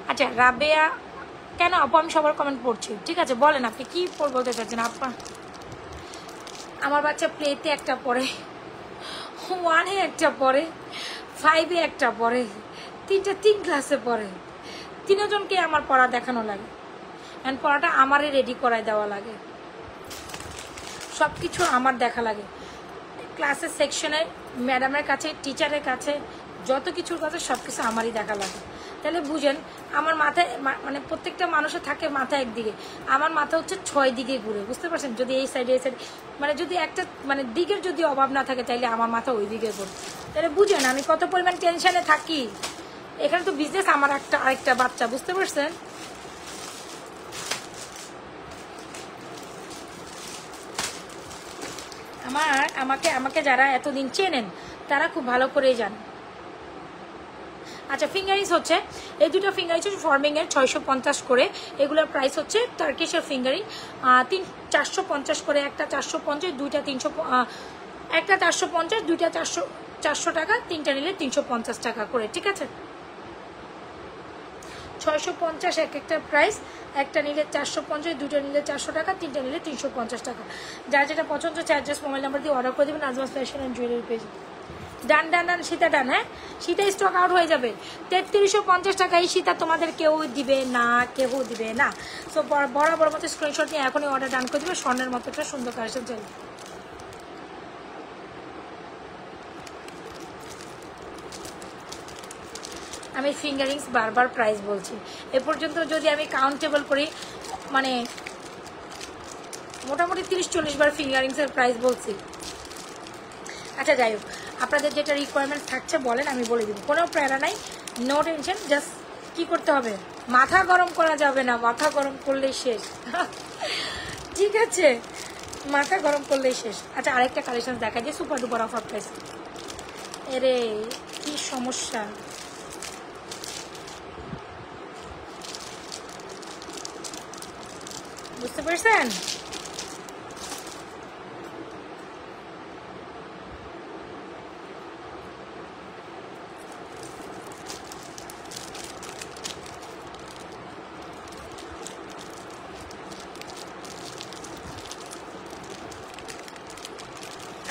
আচ্ছা রাবেয়া, কেন আপু? আমি সবার কমেন্ট পড়ছি, ঠিক আছে বলেন আপনি কি বলতে চাচ্ছেন আপা? আমার বাচ্চা প্লেতে একটা পড়ে, 1-এ একটা পড়ে, 5-এ একটা পড়ে, 3 ক্লাসে পড়ে। তিনজনকে আমার পড়া দেখানো লাগে, অ্যান্ড পড়াটা আমারই রেডি করায় দেওয়া লাগে, সব কিছু আমার দেখা লাগে। ক্লাসের সেকশনে ম্যাডামের কাছে, টিচারের কাছে, যত কিছুর কাছে সব কিছু আমারই দেখা লাগে। তাহলে বুঝেন আমার মাথায়, মানে প্রত্যেকটা মানুষের থাকে মাথা একদিকে, আমার মাথা হচ্ছে 6 দিকে ঘুরে, বুঝতে পারছেন? যদি এই সাইডে এই সাইডে, মানে যদি একটা মানে দিকের যদি অভাব না থাকে, তাইলে আমার মাথা ওই দিকে ঘুরে। তাহলে বুঝেন আমি কত পরিমাণ টেনশনে থাকি। এখানে তো বিজনেস আমার আরেকটা বাচ্চা, বুঝতে পারছেন? আমাকে যারা এতদিন চেনেন তারা খুব ভালো করেই জান। আচ্ছা ফিঙ্গারিংস হচ্ছে এই দুটো ফিঙ্গারিংস হচ্ছে ফর্মিংয়ের 650 করে, এগুলোর প্রাইস হচ্ছে টার্কিশের ফিঙ্গারিং 450 করে, একটা 450, দুইটা 300, একটা 450, দুইটা 400 টাকা, তিনটা নিলে 350 টাকা করে, ঠিক আছে? 650 এক একটা প্রাইস, একটা নিলে 450, দুটো নিলে 400 টাকা, তিনটা নিলে 350 টাকা। যার যেটা পছন্দ হচ্ছে অ্যাড্রেস মোবাইল নাম্বার দিয়ে অর্ডার করে দেবেন Nazma's fashion and jewellery page. ডান ডান ডান, সীতা ডান। হ্যাঁ সীতা স্টক আউট হয়ে যাবে। 3350 টাকা এই সীতা তোমাদের কেউ দিবে না, কেউ দিবে না। সো বরাবর মতো স্ক্রিনশট নিয়ে এখনই অর্ডার ডান করে দেবে। স্বর্ণের মতো একটা সুন্দর কালেকশন চলবে। আমি ফিঙ্গারিংস বারবার প্রাইস বলছি, এ পর্যন্ত যদি আমি কাউন্টেবল করি মানে মোটামুটি 30-40 বার ফিঙ্গারিংসের প্রাইস বলছি। আচ্ছা যাই হোক, আপনাদের যেটা রিকোয়ারমেন্ট থাকছে বলেন, আমি বলে দিব, কোনো প্যারা নাই, নো টেনশন। জাস্ট কী করতে হবে, মাথা গরম করা যাবে না, মাথা গরম করলেই শেষ। ঠিক আছে, মাথা গরম করলেই শেষ। আচ্ছা আরেকটা কালেকশন দেখা যায় সুপার ডুপার অফার প্রাইস। এরে কি সমস্যা, বুঝতে পারছেন?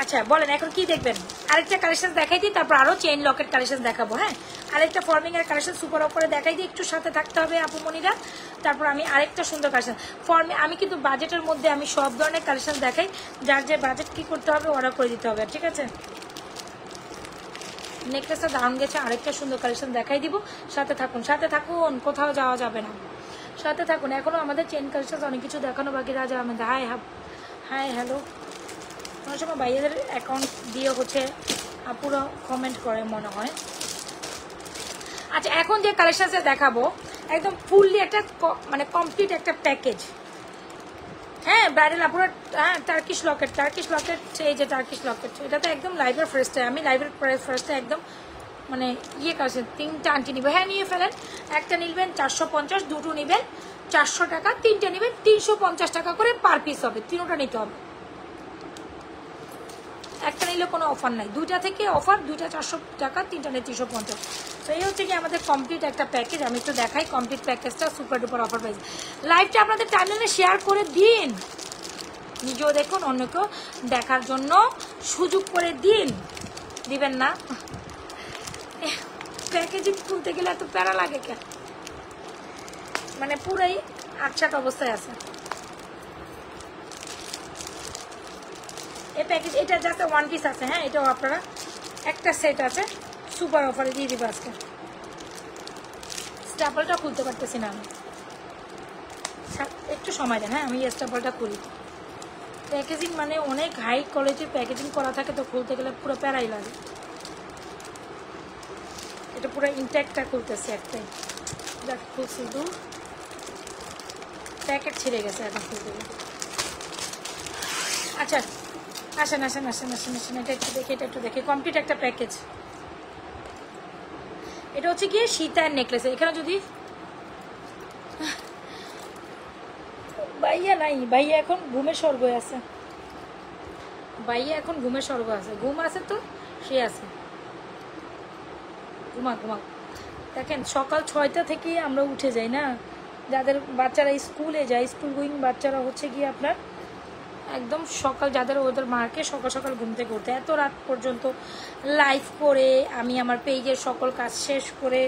আচ্ছা বলেন এখন কি দেখবেন? আরেকটা কালেকশন দেখাই দিই, তারপর আরো চেইন লকেট কালেকশন দেখাবো। হ্যাঁ আরেকটা ফর্মিং এর কালেকশন সুপার অফারে দেখাই দিই, একটু সাথে থাকতে হবে আপুমনিরা। তারপর আমি আরেকটা সুন্দর কালেকশন আমি কিন্তু বাজেটের মধ্যে আমি সব ধরনের কালেকশন দেখাই, যার যে বাজেট কি করতে হবে অর্ডার করে দিতে হবে, ঠিক আছে? নেকলেসটা দাম গেছে, আরেকটা সুন্দর কালেকশন দেখাই দিব, সাথে থাকুন, সাথে থাকুন, কোথাও যাওয়া যাবে না, সাথে থাকুন। এখনো আমাদের চেইন কালেকশন অনেক কিছু দেখানো বাকি রাজা আমাদের। হাই হ্যালো, অনেক সময় ভাইয়াদের অ্যাকাউন্ট দিয়ে হচ্ছে পুরো কমেন্ট করে মনে হয়। আচ্ছা এখন যে কালেকশনটা দেখাবো একদম ফুললি একটা মানে কমপ্লিট একটা প্যাকেজ। হ্যাঁ ব্রাইডাল আপুরা, হ্যাঁ টার্কিশ লকেট, এই যে টার্কিশ লকেট, এটা তো একদম লাইভের ফার্স্টে, আমি লাইভের ফার্স্টে একদম মানে ইয়ে কাছে 3টা আন্টি নিবে। হ্যাঁ নিয়ে ফেলেন, একটা নিবেন 450, দুটো নিবেন 400 টাকা, তিনটে নিবেন 350 টাকা করে পার পিস হবে, তিনটা নিতে হবে। একটা নিলে কোনো অফার নাই, দুইটা থেকে অফার, দুইটা 400 টাকা, তিনটা নিয়ে 350। তো এই হচ্ছে কি আমাদের কমপ্লিট একটা প্যাকেজ। আমি একটু দেখাই কমপ্লিট প্যাকেজটা, সুপার ডুপার অফার প্রাইস। লাইভটা আপনাদের টাইমলাইনে শেয়ার করে দিন, নিজেও দেখুন, অন্যকেও দেখার জন্য সুযোগ করে দিন, দিবেন না? প্যাকেজিং খুলতে গেলে এত প্যারা লাগে কেন? মানে পুরাই আটসাট অবস্থায় আছে এই প্যাকেজ। এটা জাস্ট ওয়ান পিস আছে, হ্যাঁ এটাও আপনারা একটা সেট আছে, সুপার অফারে দিয়ে দিব আজকে। স্টাপলটা খুলতে পারতেছি না আমি, একটু সময় দেন, হ্যাঁ আমি স্টাপলটা খুলি। প্যাকেজিং মানে অনেক হাই কোয়ালিটির প্যাকেজিং করা থাকে, তো খুলতে গেলে পুরো প্যারাই লাগে। এটা পুরো ইনট্যাক্টটা খুলতেছে একটাই, দেখ খুলছি, দু প্যাকেট ছিঁড়ে গেছে এখন খুলতে গেলে। আচ্ছা আসেন আসেন আসেন আসেন আসেন, এটা একটু দেখি, এটা একটু দেখি। কমপ্লিট একটা প্যাকেজ। এটা হচ্ছে গিয়ে সীতার নেকলেস। এখানে যদি ভাইয়া নাই, ভাইয়া এখন ঘুমের স্বর্গ আছে, ভাইয়া এখন ঘুমের স্বর্গ আছে, ঘুম আছে তো সে আছে, ঘুমা ঘুমা। দেখেন সকাল 6টা থেকেই আমরা উঠে যাই না, যাদের বাচ্চারা স্কুলে যায়, স্কুল গোয়িং বাচ্চারা হচ্ছে গিয়ে আপনার একদম সকাল, যাদের ওদের মাকে সকাল সকাল ঘুম থেকে উঠতে, এত রাত পর্যন্ত লাইভ করে আমি আমার পেজের সকল কাজ শেষ করে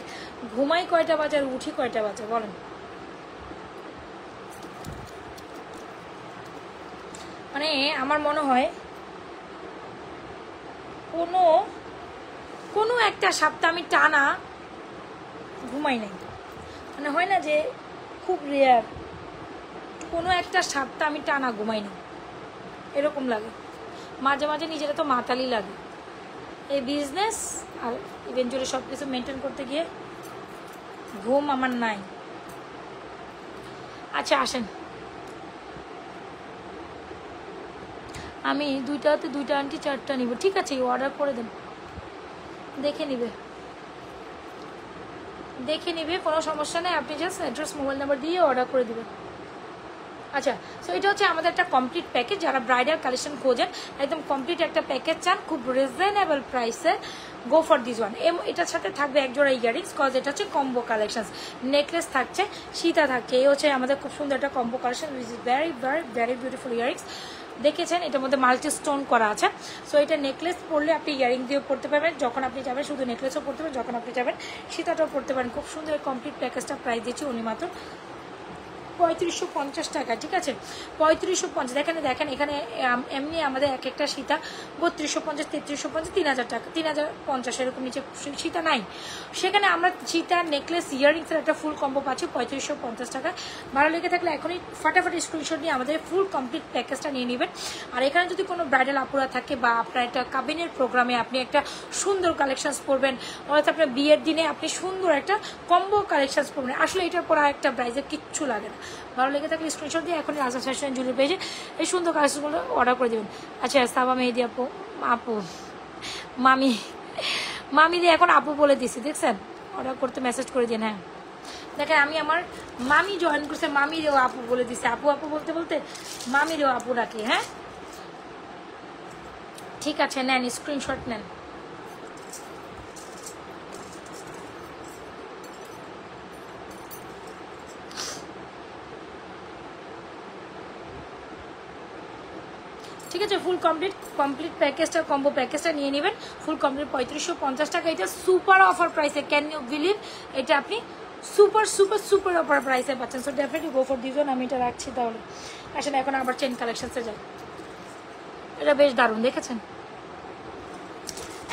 ঘুমাই কয়টা বাজে আর উঠি কয়টা বাজে বলেন? মানে আমার মনে হয় কোনো একটা সপ্তাহ আমি টানা ঘুমাই নাই, মানে হয় না যে খুব রেয়ার, কোনো একটা সপ্তাহ আমি টানা ঘুমাই না, এরকম লাগে। মাঝে মাঝে নিজেরা তো মাতালি লাগে, এই বিজনেস আর ইভেন্চুয়ালি সব কিছু মেনটেন করতে গিয়ে ঘুম আমার নাই। আচ্ছা আসেন, আমি দুইটাতে দুইটা আন্টি 4টা নিব, ঠিক আছে অর্ডার করে দেন, দেখে নিবে কোনো সমস্যা নেই, আপনি জাস্ট অ্যাড্রেস মোবাইল নাম্বার দিয়ে অর্ডার করে দিবেন। আচ্ছা সো এটা হচ্ছে আমাদের একটা কমপ্লিট প্যাকেজ। যারা ব্রাইডাল কালেকশন খোঁজেন, একদম কমপ্লিট একটা প্যাকেজ চান খুব রিজনেবল প্রাইসে, গো ফর দিস ওয়ান। এটার সাথে থাকবে একজোড়া ইয়ারিংস, কজ এটা হচ্ছে কম্বো কালেকশন। নেকলেস থাকছে, সীতা থাকছে, এই হচ্ছে আমাদের খুব সুন্দর একটা combo collection, which is very very very beautiful earrings. দেখেছেন এটার মধ্যে মাল্টি স্টোন করা আছে। সো এটা নেকলেস পরলে আপনি ইয়ারিং দিয়েও পড়তে পারবেন, যখন আপনি যাবেন শুধু নেকলেসও পড়তে পারবেন, যখন আপনি যাবেন সীতাটাও পড়তে পারেন। খুব সুন্দর কমপ্লিট প্যাকেজটা প্রাইস দিচ্ছি উনি মাত্র 3550 টাকা, ঠিক আছে 3550। দেখেন এখানে এমনি আমাদের এক একটা সীতা 3250, 3350, 3000 টাকা, 3050 এরকম নিচে সীতা নাই। সেখানে আমরা সীতা নেকলেস ইয়ারিংসের একটা ফুল কম্বো পাচ্ছি 3550 টাকা। ভালো লেগে থাকলে এখনই ফাটাফাটি স্ক্রিনশট নিয়ে আমাদের ফুল কমপ্লিট প্যাকেজটা নিয়ে নেবেন। আর এখানে যদি কোনো ব্রাইডাল আপুরা থাকে বা আপনার একটা কাবিনের প্রোগ্রামে আপনি একটা সুন্দর কালেকশনস পরবেন, অর্থাৎ আপনার বিয়ের দিনে আপনি সুন্দর একটা কম্বো কালেকশনস পরবেন, আসলে এটার পর একটা ব্রাইজের কিচ্ছু লাগে না। ভালো লেগে থাকলে স্ক্রিনশট দিয়ে এখনই রাজা ফ্যাশন জুয়েলারি পেজে এই সুন্দর কালেকশনগুলো অর্ডার করে দেবেন। আচ্ছা সাবা মেহেদি আপু মামি দিয়ে এখন আপু বলে দিছি, দেখছেন অর্ডার করতে মেসেজ করে দিন। হ্যাঁ দেখেন আমি আমার মামি জয়েন করছে, মামিরেও আপু বলে দিছে, আপু বলতে বলতে মামিরেও আপু ডাকি। হ্যাঁ ঠিক আছে, নেন স্ক্রিনশট নেন। ঠিক আছে ফুল কমপ্লিট প্যাকেজটা কম্বো প্যাকেজটা নিয়ে নেবেন, ফুল কমপ্লিট 3550 টাকা। এটা সুপার অফার প্রাইসে, ক্যান ইউ বিলিভ? এটা আপনি সুপার সুপার সুপার অফার প্রাইসে পাচ্ছেন। So definitely go for this one. আমি এটা রাখছি তাহলে। আসেন এখন আবার চেন কালেকশনসে যাই, এটা বেশ দারুণ দেখেছেন।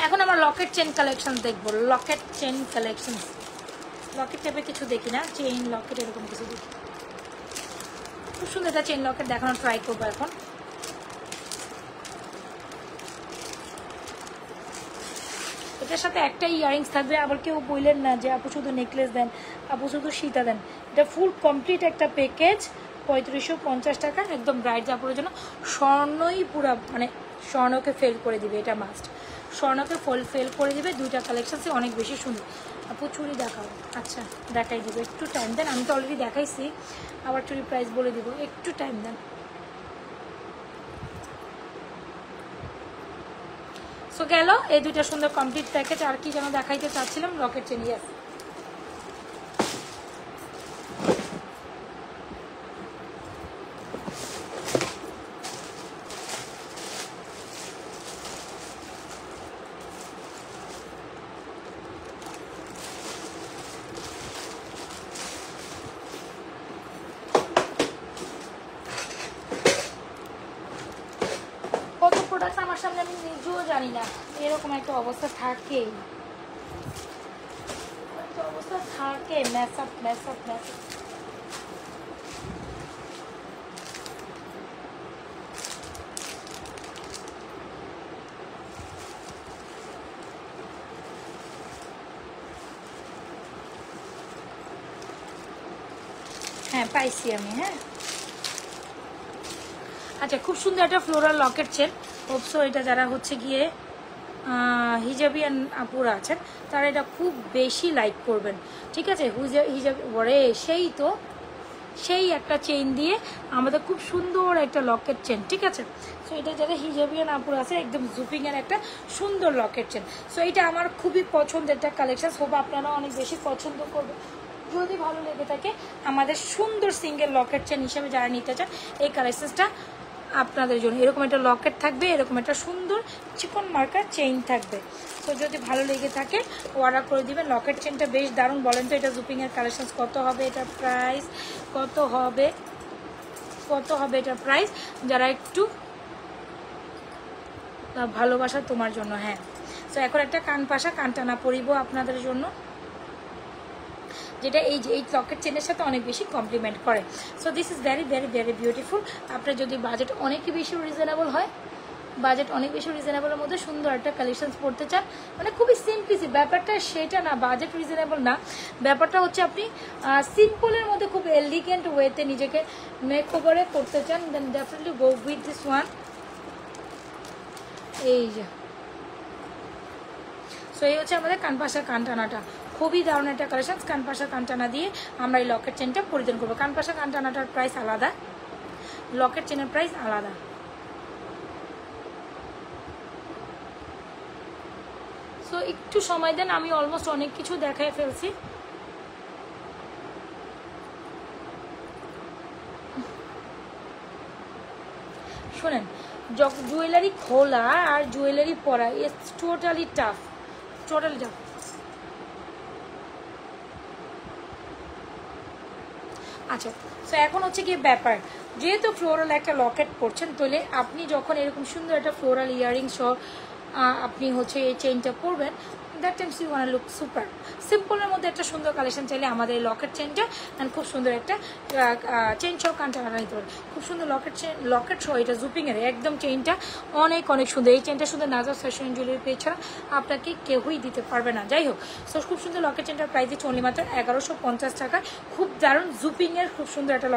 এখন আমরা লকেট চেন কালেকশন দেখবো, লকেট চেন কালেকশন। লকেট টাইপের কিছু দেখি না, চেইন লকেট এরকম কিছু দেখি। খুব সুন্দর একটা চেন লকেট দেখানো ট্রাই করবো এখন। এটার সাথে একটা ইয়ারিংস থাকবে, আবার কেউ বললেন না যে আপু শুধু নেকলেস দেন, আপু শুধু সীতা দেন। এটা ফুল কমপ্লিট একটা প্যাকেজ 3550 টাকা, একদম ব্রাইট জাপুরের জন্য। স্বর্ণই পুরা মানে স্বর্ণকে ফেল করে দিবে, এটা মাস্ট, স্বর্ণকে ফেল করে দিবে। দুইটা কালেকশনসে অনেক বেশি সুন্দর। আপু চুড়ি দেখাও, আচ্ছা দেখাই দিব, একটু টাইম দেন। আমি তো অলরেডি দেখাইছি, আবার চুড়ি প্রাইস বলে দিব, একটু টাইম দেন। সো গেল এই দুইটা সুন্দর কমপ্লিট প্যাকেজ। আর কি যেন দেখাইতে চাচ্ছিলাম, লকেট চেন। ইয়েস এরকম একটা অবস্থা থাকে, অবস্থা থাকে ম্যাচ আপ। হ্যাঁ পাইছি আমি। হ্যাঁ আচ্ছা, খুব সুন্দর একটা ফ্লোরাল লকেট চেন। হোপসো এটা যারা হচ্ছে গিয়ে হিজাবিয়ান আপুরা আছেন তারা এটা খুব বেশি লাইক করবেন, ঠিক আছে। হিজাবি বলে সেই একটা চেইন দিয়ে আমাদের খুব সুন্দর একটা লকেট চেন, ঠিক আছে। সো এটা যারা হিজাবিয়ান আপুরা আছে একদম জুপিংয়ের একটা সুন্দর লকেট চেন। সো এটা আমার খুবই পছন্দের একটা কালেকশন, হোপ আপনারা অনেক বেশি পছন্দ করবেন। যদি ভালো লেগে থাকে আমাদের সুন্দর সিঙ্গেল লকেট চেন হিসেবে যারা নিতে চান এই কালেকশনটা আপনাদের জন্য। এরকম একটা লকেট থাকবে, এরকম একটা সুন্দর চিকন মার্কার চেইন থাকবে। তো যদি ভালো লেগে থাকে অর্ডার করে দিবেন। লকেট চেনটা বেশ দারুণ। বলেন তো এটা জুপিংয়ের কালেকশন কত হবে, এটার প্রাইস কত হবে এটার প্রাইস? যারা একটু ভালোবাসা তোমার জন্য। হ্যাঁ, তো এখন একটা কানপাশা কানটানা পরিব আপনাদের জন্য, যেটা এই লকেট চেনের সাথে অনেক বেশি কমপ্লিমেন্ট করে। So this is very very very beautiful. আপনার যদি বাজেট অনেক বেশি রিজনেবল হয়, বাজেট অনেক বেশি রিজনেবলের মধ্যে সুন্দর একটা কালেকশনস পড়তে চান, মানে খুবই সিম্পলিসি ব্যাপারটা সেটা না, বাজেট রিজনেবল না, ব্যাপারটা হচ্ছে আপনি সিম্পলের মধ্যে খুব এলিগেন্ট ওয়েতে নিজেকে মেক ওভারে করতে চান, then definitely go with this one. এই যে সো এই হচ্ছে আমাদের কানপাশা কানটানাটা, খুবই দারুণ একটা কালেকশন। কানপাশা কানটানা দিয়ে আমরা এই লকেট চেনটা পরিধান করবো। কানপাশা কানটানাটার প্রাইস আলাদা, লকেট চেনের প্রাইস আলাদা। সো একটু সময় দেন, আমি অলমোস্ট অনেক কিছু দেখায় ফেলছি। শোনেন, জুয়েলারি খোলা আর জুয়েলারি পরা ইটস টোটালি টাফ। আচ্ছা, সো এখন হচ্ছে কি ব্যাপার, যেহেতু ফ্লোরাল একটা লকেট পরছেন, তাহলে আপনি যখন এরকম সুন্দর একটা ফ্লোরাল ইয়ারিং সহ আপনি হচ্ছে এই চেইনটা পরবেন, that times you one look super. সিম্পলের মধ্যে একটা সুন্দর কালেকশন চাইলে আমাদের এই লকেট চেনটা অ্যান্ড খুব সুন্দর একটা চেইন সহ কানটানা নিতে পারে। খুব সুন্দর লকেট সহ এটা জুপিংয়ের একদম চেইনটা অনেক সুন্দর। এই চেনটা সুন্দর নাজার ফ্যাশন জুয়েলারি পেয়ে ছাড়া আপনাকে কেউই দিতে পারবে না। যাই হোক, সো খুব সুন্দর লকেট চেনটার প্রাইস দিচ্ছে অনলি মাত্র 1150 টাকা। খুব দারুণ জুপিংয়ের খুব সুন্দর একটা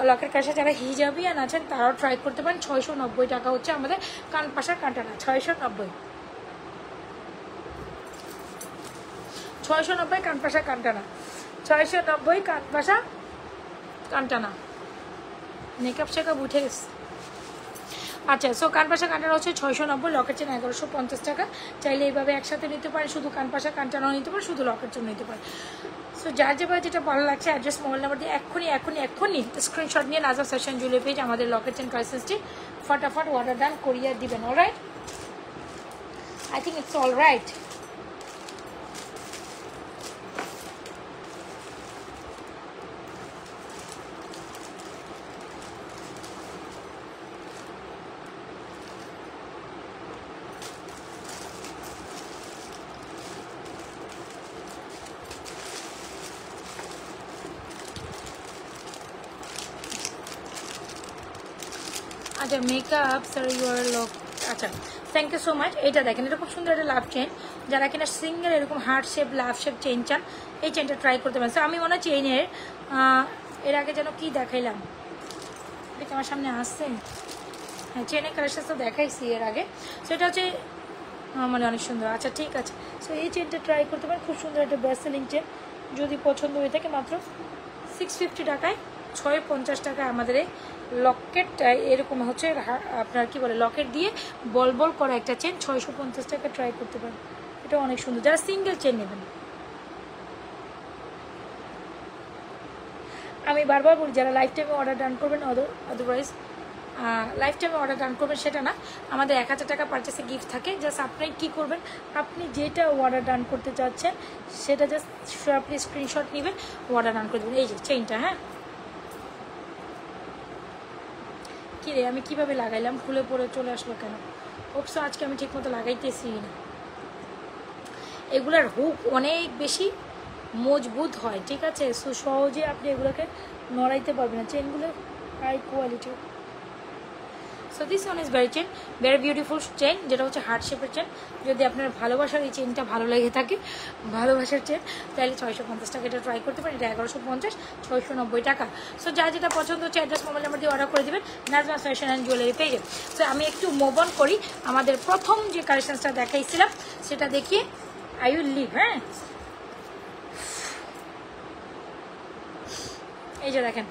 লকেট কাছে যারা হিজাবিয়ান আছেন তারাও ট্রাই করতে পারেন। 690 টাকা হচ্ছে আমাদের কানপাশা কানটানা, 690 কানপাশা কানটানা, 690 কানপাশা কানটানা। মেকআপ শেকআপ উঠে গেছে। আচ্ছা, সো কানপাশা কানটানা হচ্ছে 690, লকেট চেন 1150 টাকা। চাইলে এইভাবে একসাথে নিতে পারেন, শুধু কানপাশা কানটানাও নিতে পারেন, শুধু লকেট চেন নিতে পারেন। সো যার যেটা ভালো লাগছে অ্যাড্রেস মোবাইল নাম্বার দিয়ে এক্ষুনি স্ক্রিনশট নিয়ে নাজার ফ্যাশন জুয়েলারি পেজ আমাদের লকেট চেন কালেকশনটি ফটাফট অর্ডার ডান করিয়ে দিবেন। Alright, I think it's all right. আচ্ছা, মেকআপ স্যার ইউর লক। আচ্ছা, থ্যাংক ইউ সো মাচ। এটা দেখেন, এটা খুব সুন্দর একটা লাভ চেন। যারা কিনা সিঙ্গেল এরকম heart shape love shape chain চান, এই চেনটা ট্রাই করতে পারেন। আমি মনে হয় চেইনের এর আগে যেন কি দেখাইলাম, এটা আমার সামনে আসছে। হ্যাঁ, চেনের কালেকশন তো দেখাইছি এর আগে। সেটা হচ্ছে মানে অনেক সুন্দর। আচ্ছা ঠিক আছে, সো এই চেনটা ট্রাই করতে পারেন। খুব সুন্দর একটা বেস্ট সেলিং চেন, যদি পছন্দ হয়ে থাকে মাত্র 650 টাকায়, 650 টাকায় আমাদের এই লকেটটা এরকম হচ্ছে আপনার কি বলে লকেট দিয়ে বল করা একটা চেন 650 টাকা ট্রাই করতে পারেন। এটা অনেক সুন্দর যারা সিঙ্গেল চেন নেবেন। আমি বারবার বলি যারা লাইফ টাইমে অর্ডার ডান করবেন, আদারওয়াইজ লাইফ টাইমে অর্ডার ডান করবেন সেটা না, আমাদের 1000 টাকা পারচেসে গিফট থাকে। জাস্ট আপনি কী করবেন, আপনি যেটা অর্ডার ডান করতে চাচ্ছেন সেটা জাস্ট আপনি স্ক্রিনশট নেবেন, অর্ডার ডান করে দেবেন। এই যে চেইনটা, হ্যাঁ কী রে আমি কীভাবে লাগাইলাম, খুলে পরে চলে আসলো কেন? হোপসো আজকে আমি ঠিক মতো লাগাইতেছি না। এগুলার হুক অনেক বেশি মজবুত হয়, ঠিক আছে? সো সহজে আপনি এগুলোকে নড়াইতে পারবেন না। চেনগুলো high quality. So this one is very beautiful chain, যেটা হচ্ছে হার্ট শেপের চেন। যদি আপনার ভালোবাসার এই চেনটা ভালো লেগে থাকে, ভালোবাসার চেন, তাহলে 650 টাকা এটা ট্রাই করতে পারেন। এটা 1150, 690 টাকা। সো যা যেটা পছন্দ হচ্ছে অ্যাড্রেস মোবাইল নাম্বার দিয়ে অর্ডার করে দেবেন নাজমা ফ্যাশন অ্যান্ড জুয়েলারি পেজে। সো আমি একটু মুভ অন করি, আমাদের প্রথম যে কালেকশনসটা দেখাইছিলাম সেটা দেখিয়ে আই উইল লিভ। হ্যাঁ, এই যে দেখেন,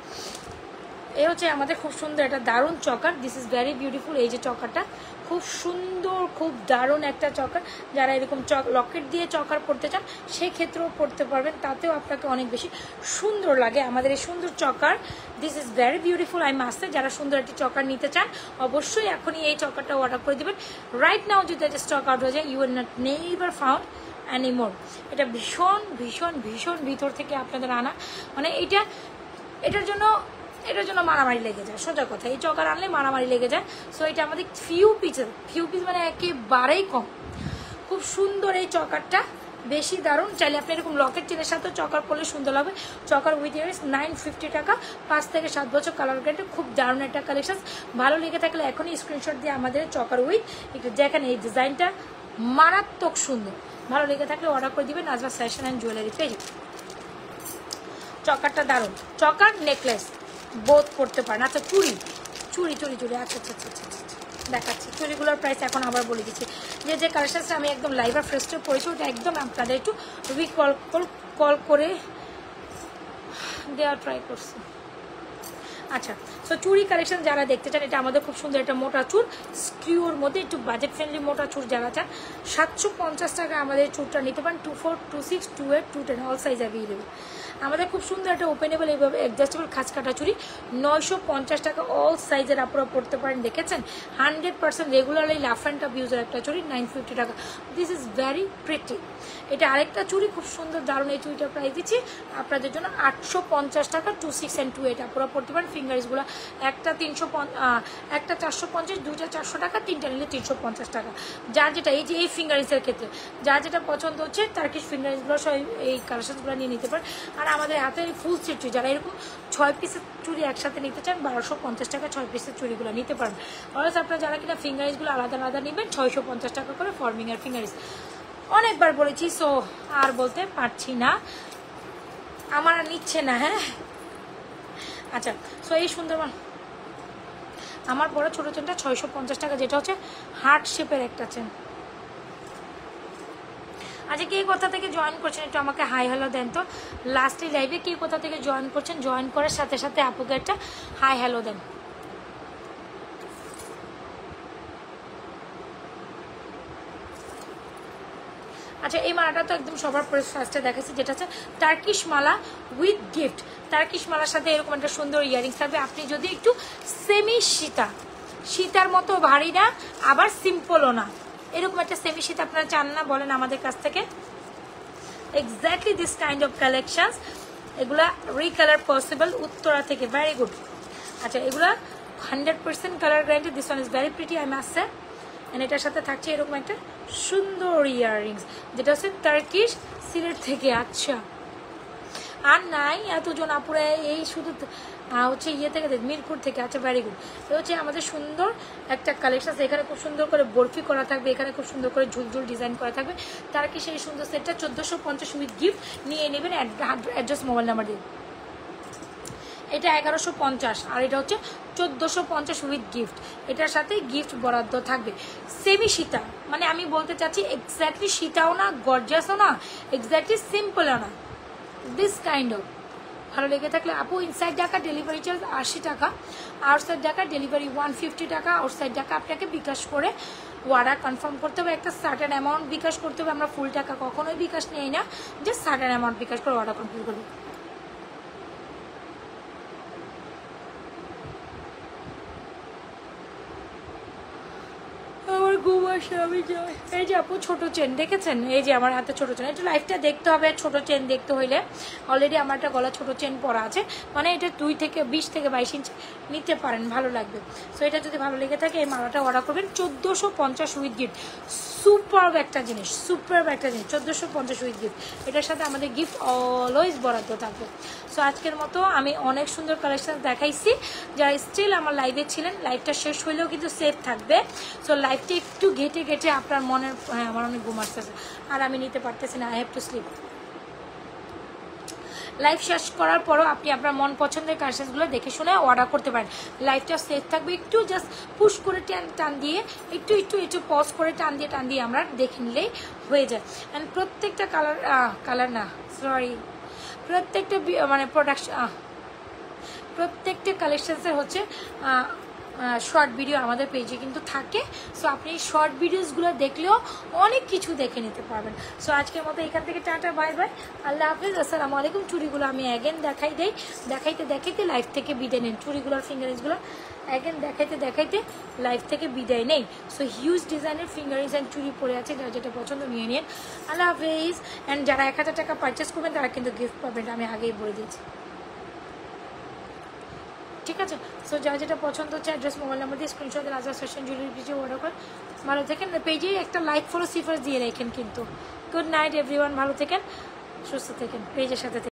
এই হচ্ছে আমাদের খুব সুন্দর একটা দারুণ choker. This is very beautiful. এই যে চকারটা খুব সুন্দর, খুব দারুণ একটা চকার। যারা এরকম লকেট দিয়ে চকার পরতে চান সেক্ষেত্রেও পরতে পারবেন, তাতেও আপনাকে অনেক বেশি সুন্দর লাগে। আমাদের এই সুন্দর choker, this is very beautiful. I must. যারা সুন্দর একটি চকার নিতে চান অবশ্যই এখনই এই চকারটা অর্ডার করে দেবেন। রাইট নাও যদি এটা স্টক আউট হয়ে যায়, you will not never found anymore. এটা ভীষণ ভীষণ ভীষণ ভিতর থেকে আপনাদের আনা, মানে এটার জন্য মারামারি লেগে যায়। সোজা কথা, এই চকার আনলে মারামারি লেগে যায়। সো এটা আমাদের ফিউ পিস মানে একেবারেই কম। খুব সুন্দর এই চকারটা, বেশি দারুণ। চাইলে আপনি এরকম লকেট চেনের সাথে চকার পরলে সুন্দর লাগবে। চকার উইথ ইয়ারিংস 950 টাকা, 5 থেকে 7 বছর কালার গ্যারান্টি। খুব দারুণ একটা কালেকশন। ভালো লেগে থাকলে এখনই স্ক্রিনশট দিয়ে আমাদের চকার উইথ একটু দেখেন, এই ডিজাইনটা মারাত্মক সুন্দর। ভালো লেগে থাকলে অর্ডার করে দিবেন নাজমা ফ্যাশন অ্যান্ড জুয়েলারি পেজে। চকারটা দারুণ। চকার নেকলেস বোধ করতে পারেন। আচ্ছা, চুড়ি। আচ্ছা আচ্ছা আচ্ছা আচ্ছা দেখাচ্ছি। চুড়িগুলোর প্রাইস এখন আবার বলে দিচ্ছি। যে কালেকশনটা আমি একদম লাইভ আর ফ্রেস্টে পড়েছি, ওটা একদম আপনাদের একটু কল করে দেওয়ার ট্রাই করছি। আচ্ছা, সো চুড়ি কালেকশন যারা দেখতে চান, এটা আমাদের খুব সুন্দর একটা মোটা চুর, স্ক্রিউর মধ্যে একটু বাজেট ফ্রেন্ডলি মোটা চুর যারা চান, 750 টাকা আমাদের চুরটা নিতে পারেন। 24, 26, 28, 210 অল সাইজ অ্যাভেলেবল। আমাদের খুব সুন্দর একটা ওপেনেবল এইভাবে অ্যাডজাস্টেবল খাঁজ কাটা চুড়ি, 950 টাকা অল সাইজের আপনারা পড়তে পারেন। দেখেছেন, 100% রেগুলারলি লাফ অ্যান্ড টাপ ইউজের একটা চুড়ি, 950 টাকা। This is very pretty. এটা আরেকটা চুড়ি, খুব সুন্দর দারুণ। এই চুড়িটা প্রাইস দিচ্ছি আপনাদের জন্য 850 টাকা, 26 and 28 আপনারা পড়তে পারেন। ফিঙ্গারিসগুলো একটা 450, দুইটা 400 টাকা, তিনটা নিলে 350 টাকা। যার যেটা, এই যে এই ফিঙ্গারিসের ক্ষেত্রে যার যেটা পছন্দ হচ্ছে টার্কিশ ফিঙ্গারিসগুলো সব এই কালেকশনসগুলো নিয়ে নিতে পারেন। আর আমাদের হাতে ফুল সেট চুড়ি, যারা এরকম 6 পিসের চুড়ি একসাথে নিতে চান, 1250 টাকা 6 পিসের চুড়িগুলো নিতে পারেন। অর্থাৎ আপনারা যারা কিনা ফিঙ্গারিসগুলো আলাদা আলাদা নেবেন, 650 টাকা করে ফর্মিং আর ফিঙ্গারিস। অনেকবার বলেছি, সো আর বলতে পারছি না, আমার আর নিচ্ছে না। হ্যাঁ, আচ্ছা, সো এই সুন্দর আমার বড় ছোটো চেনটা 650 টাকা, যেটা হচ্ছে হার্ট শেপের একটা চেন। আচ্ছা, কে কোথা থেকে জয়েন করছেন একটু আমাকে হাই হ্যালো দেন তো। লাস্টলি লাইভে কে কোথা থেকে জয়েন করছেন, জয়েন করার সাথে সাথে আপুকে একটা হাই হ্যালো দেন। আচ্ছা, এই মালাটা তো একদম সবার ফার্স্টে দেখাচ্ছি, যেটা হচ্ছে Turkish Mala with gift. Turkish মালার সাথে এরকম একটা সুন্দর ইয়ারিংস থাকবে। আপনি যদি একটু সেমি সীতার মতো ভারী না, আবার সিম্পলও না, এরকম একটা সেমি সীতা আপনারা চান না, বলেন আমাদের কাছ থেকে। Exactly this kind of collections, এগুলা রিকালার পসিবল উত্তরা থেকে। Very good. আচ্ছা, এগুলা 100% colour guarantee. This one is very pretty, I must say. And এটার সাথে থাকছে এরকম একটা সুন্দর ইয়াররিংস, যেটা হচ্ছে টার্কিশ সিলেট থেকে। আচ্ছা, আর নাই এতজন আপুরা, এই শুধু হচ্ছে ইয়ে থেকে, মিরপুর থেকে। আচ্ছা, ভেরি গুড। এ হচ্ছে আমাদের সুন্দর একটা কালেকশন। এখানে খুব সুন্দর করে বরফি করা থাকবে, এখানে খুব সুন্দর করে ঝুলঝুল ডিজাইন করা থাকবে। তার কি সেই সুন্দর সেটটা 1450 উইথ গিফট নিয়ে নেবেন অ্যাড্রেস মোবাইল নাম্বার দিয়ে। এটা 1150 আর এটা হচ্ছে 1450 উইথ গিফট। এটার সাথে গিফট বরাদ্দ থাকবে। সেমি সীতা, মানে আমি বলতে চাচ্ছি এক্স্যাক্টলি সীতাও না, গর্জিয়াসও না, এক্স্যাক্টলি সিম্পলও না, দিস কাইন্ড অফ। ভালো লেগে থাকলে আপু, ইনসাইড ঢাকা ডেলিভারি চার্জ 80 টাকা, আউটসাইড ঢাকা ডেলিভারি 150 টাকা। আউটসাইড ঢাকা আপনাকে বিকাশ করে অর্ডার কনফার্ম করতে হবে, একটা সার্টেন অ্যামাউন্ট বিকাশ করতে হবে। আমরা ফুল টাকা কখনোই বিকাশ নেই না, জাস্ট সার্টেন অ্যামাউন্ট বিকাশ করে অর্ডার কনফার্ম করবো। আমার ঘুমাসে আমি যাই। এই যে আপু ছোটো চেন দেখেছেন, এই যে আমার হাতে ছোটো চেন, একটু লাইফটা দেখতে হবে। ছোটো চেন দেখতে হইলে অলরেডি আমার একটা গলা ছোটো চেন পরা আছে, মানে এটা 20 থেকে 22 ইঞ্চি নিতে পারেন, ভালো লাগবে। সো এটা যদি ভালো লেগে থাকে এই মালাটা অর্ডার করবেন। 1450 উইথ গিফট, সুপারব একটা জিনিস, সুপারব একটা জিনিস, 1450 উইথ গিফট। এটার সাথে আমাদের গিফট অলওয়েজ বরাদ্দ থাকবে। সো আজকের মতো আমি অনেক সুন্দর কালেকশন দেখাইছি। যারা স্টিল আমার লাইভে ছিলেন, লাইভটা শেষ হইলেও কিন্তু সেফ থাকবে। সো লাইভটা একটু ঘেটে আপনার মনের, হ্যাঁ আমার অনেক ঘুম আসতেছে আর আমি নিতে পারতেছি না, I have to sleep. Live শেষ করার পরও আপনি আপনার মন পছন্দের কালেকশনগুলো দেখে শুনে অর্ডার করতে পারেন। লাইভটা সেফ থাকবে, একটু জাস্ট পুশ করে টান দিয়ে একটু পজ করে টান দিয়ে আমরা দেখে নিলেই হয়ে যায়। অ্যান্ড প্রত্যেকটা কালার না সরি, প্রত্যেকটা মানে প্রত্যেকটা কালেকশনসের হচ্ছে শর্ট ভিডিও আমাদের পেজে কিন্তু থাকে। সো আপনি শর্ট ভিডিওসগুলো দেখলেও অনেক কিছু দেখে নিতে পারবেন। সো আজকের মতো এখান থেকে টাটা, বাই বাই, আল্লাহ হাফিজ, আসসালামু আলাইকুম। চুড়িগুলো আমি অ্যাগেন দেখাইতে লাইফ থেকে বিদায় নেন। চুড়িগুলোর ফিঙ্গারিংসগুলো অ্যাগেন দেখাইতে লাইফ থেকে বিদায় নেই। সো হিউজ ডিজাইনের ফিঙ্গারিংস অ্যান্ড চুড়ি পরে আছে, যারা যেটা পছন্দ নিয়ে নিন। আল্লাহ হাফিজ। অ্যান্ড যারা 1000 টাকা পারচেস করবেন তারা কিন্তু গিফট পাবেন, আমি আগেই বলে দিয়েছি, ঠিক আছে। সো যার যেটা পছন্দ হচ্ছে অ্যাড্রেস মোবাইল নাম্বার দিয়ে স্ক্রিনশট দিয়ে রাজা ফ্যাশন জুয়েলারি পেজে অর্ডার করেন। ভালো থাকেন, পেজে একটা লাইক ফলো সিফার দিয়ে রাখেন কিন্তু। গুড নাইট এভরিওয়ান, ভালো থাকেন, সুস্থ থাকেন, পেজের সাথে।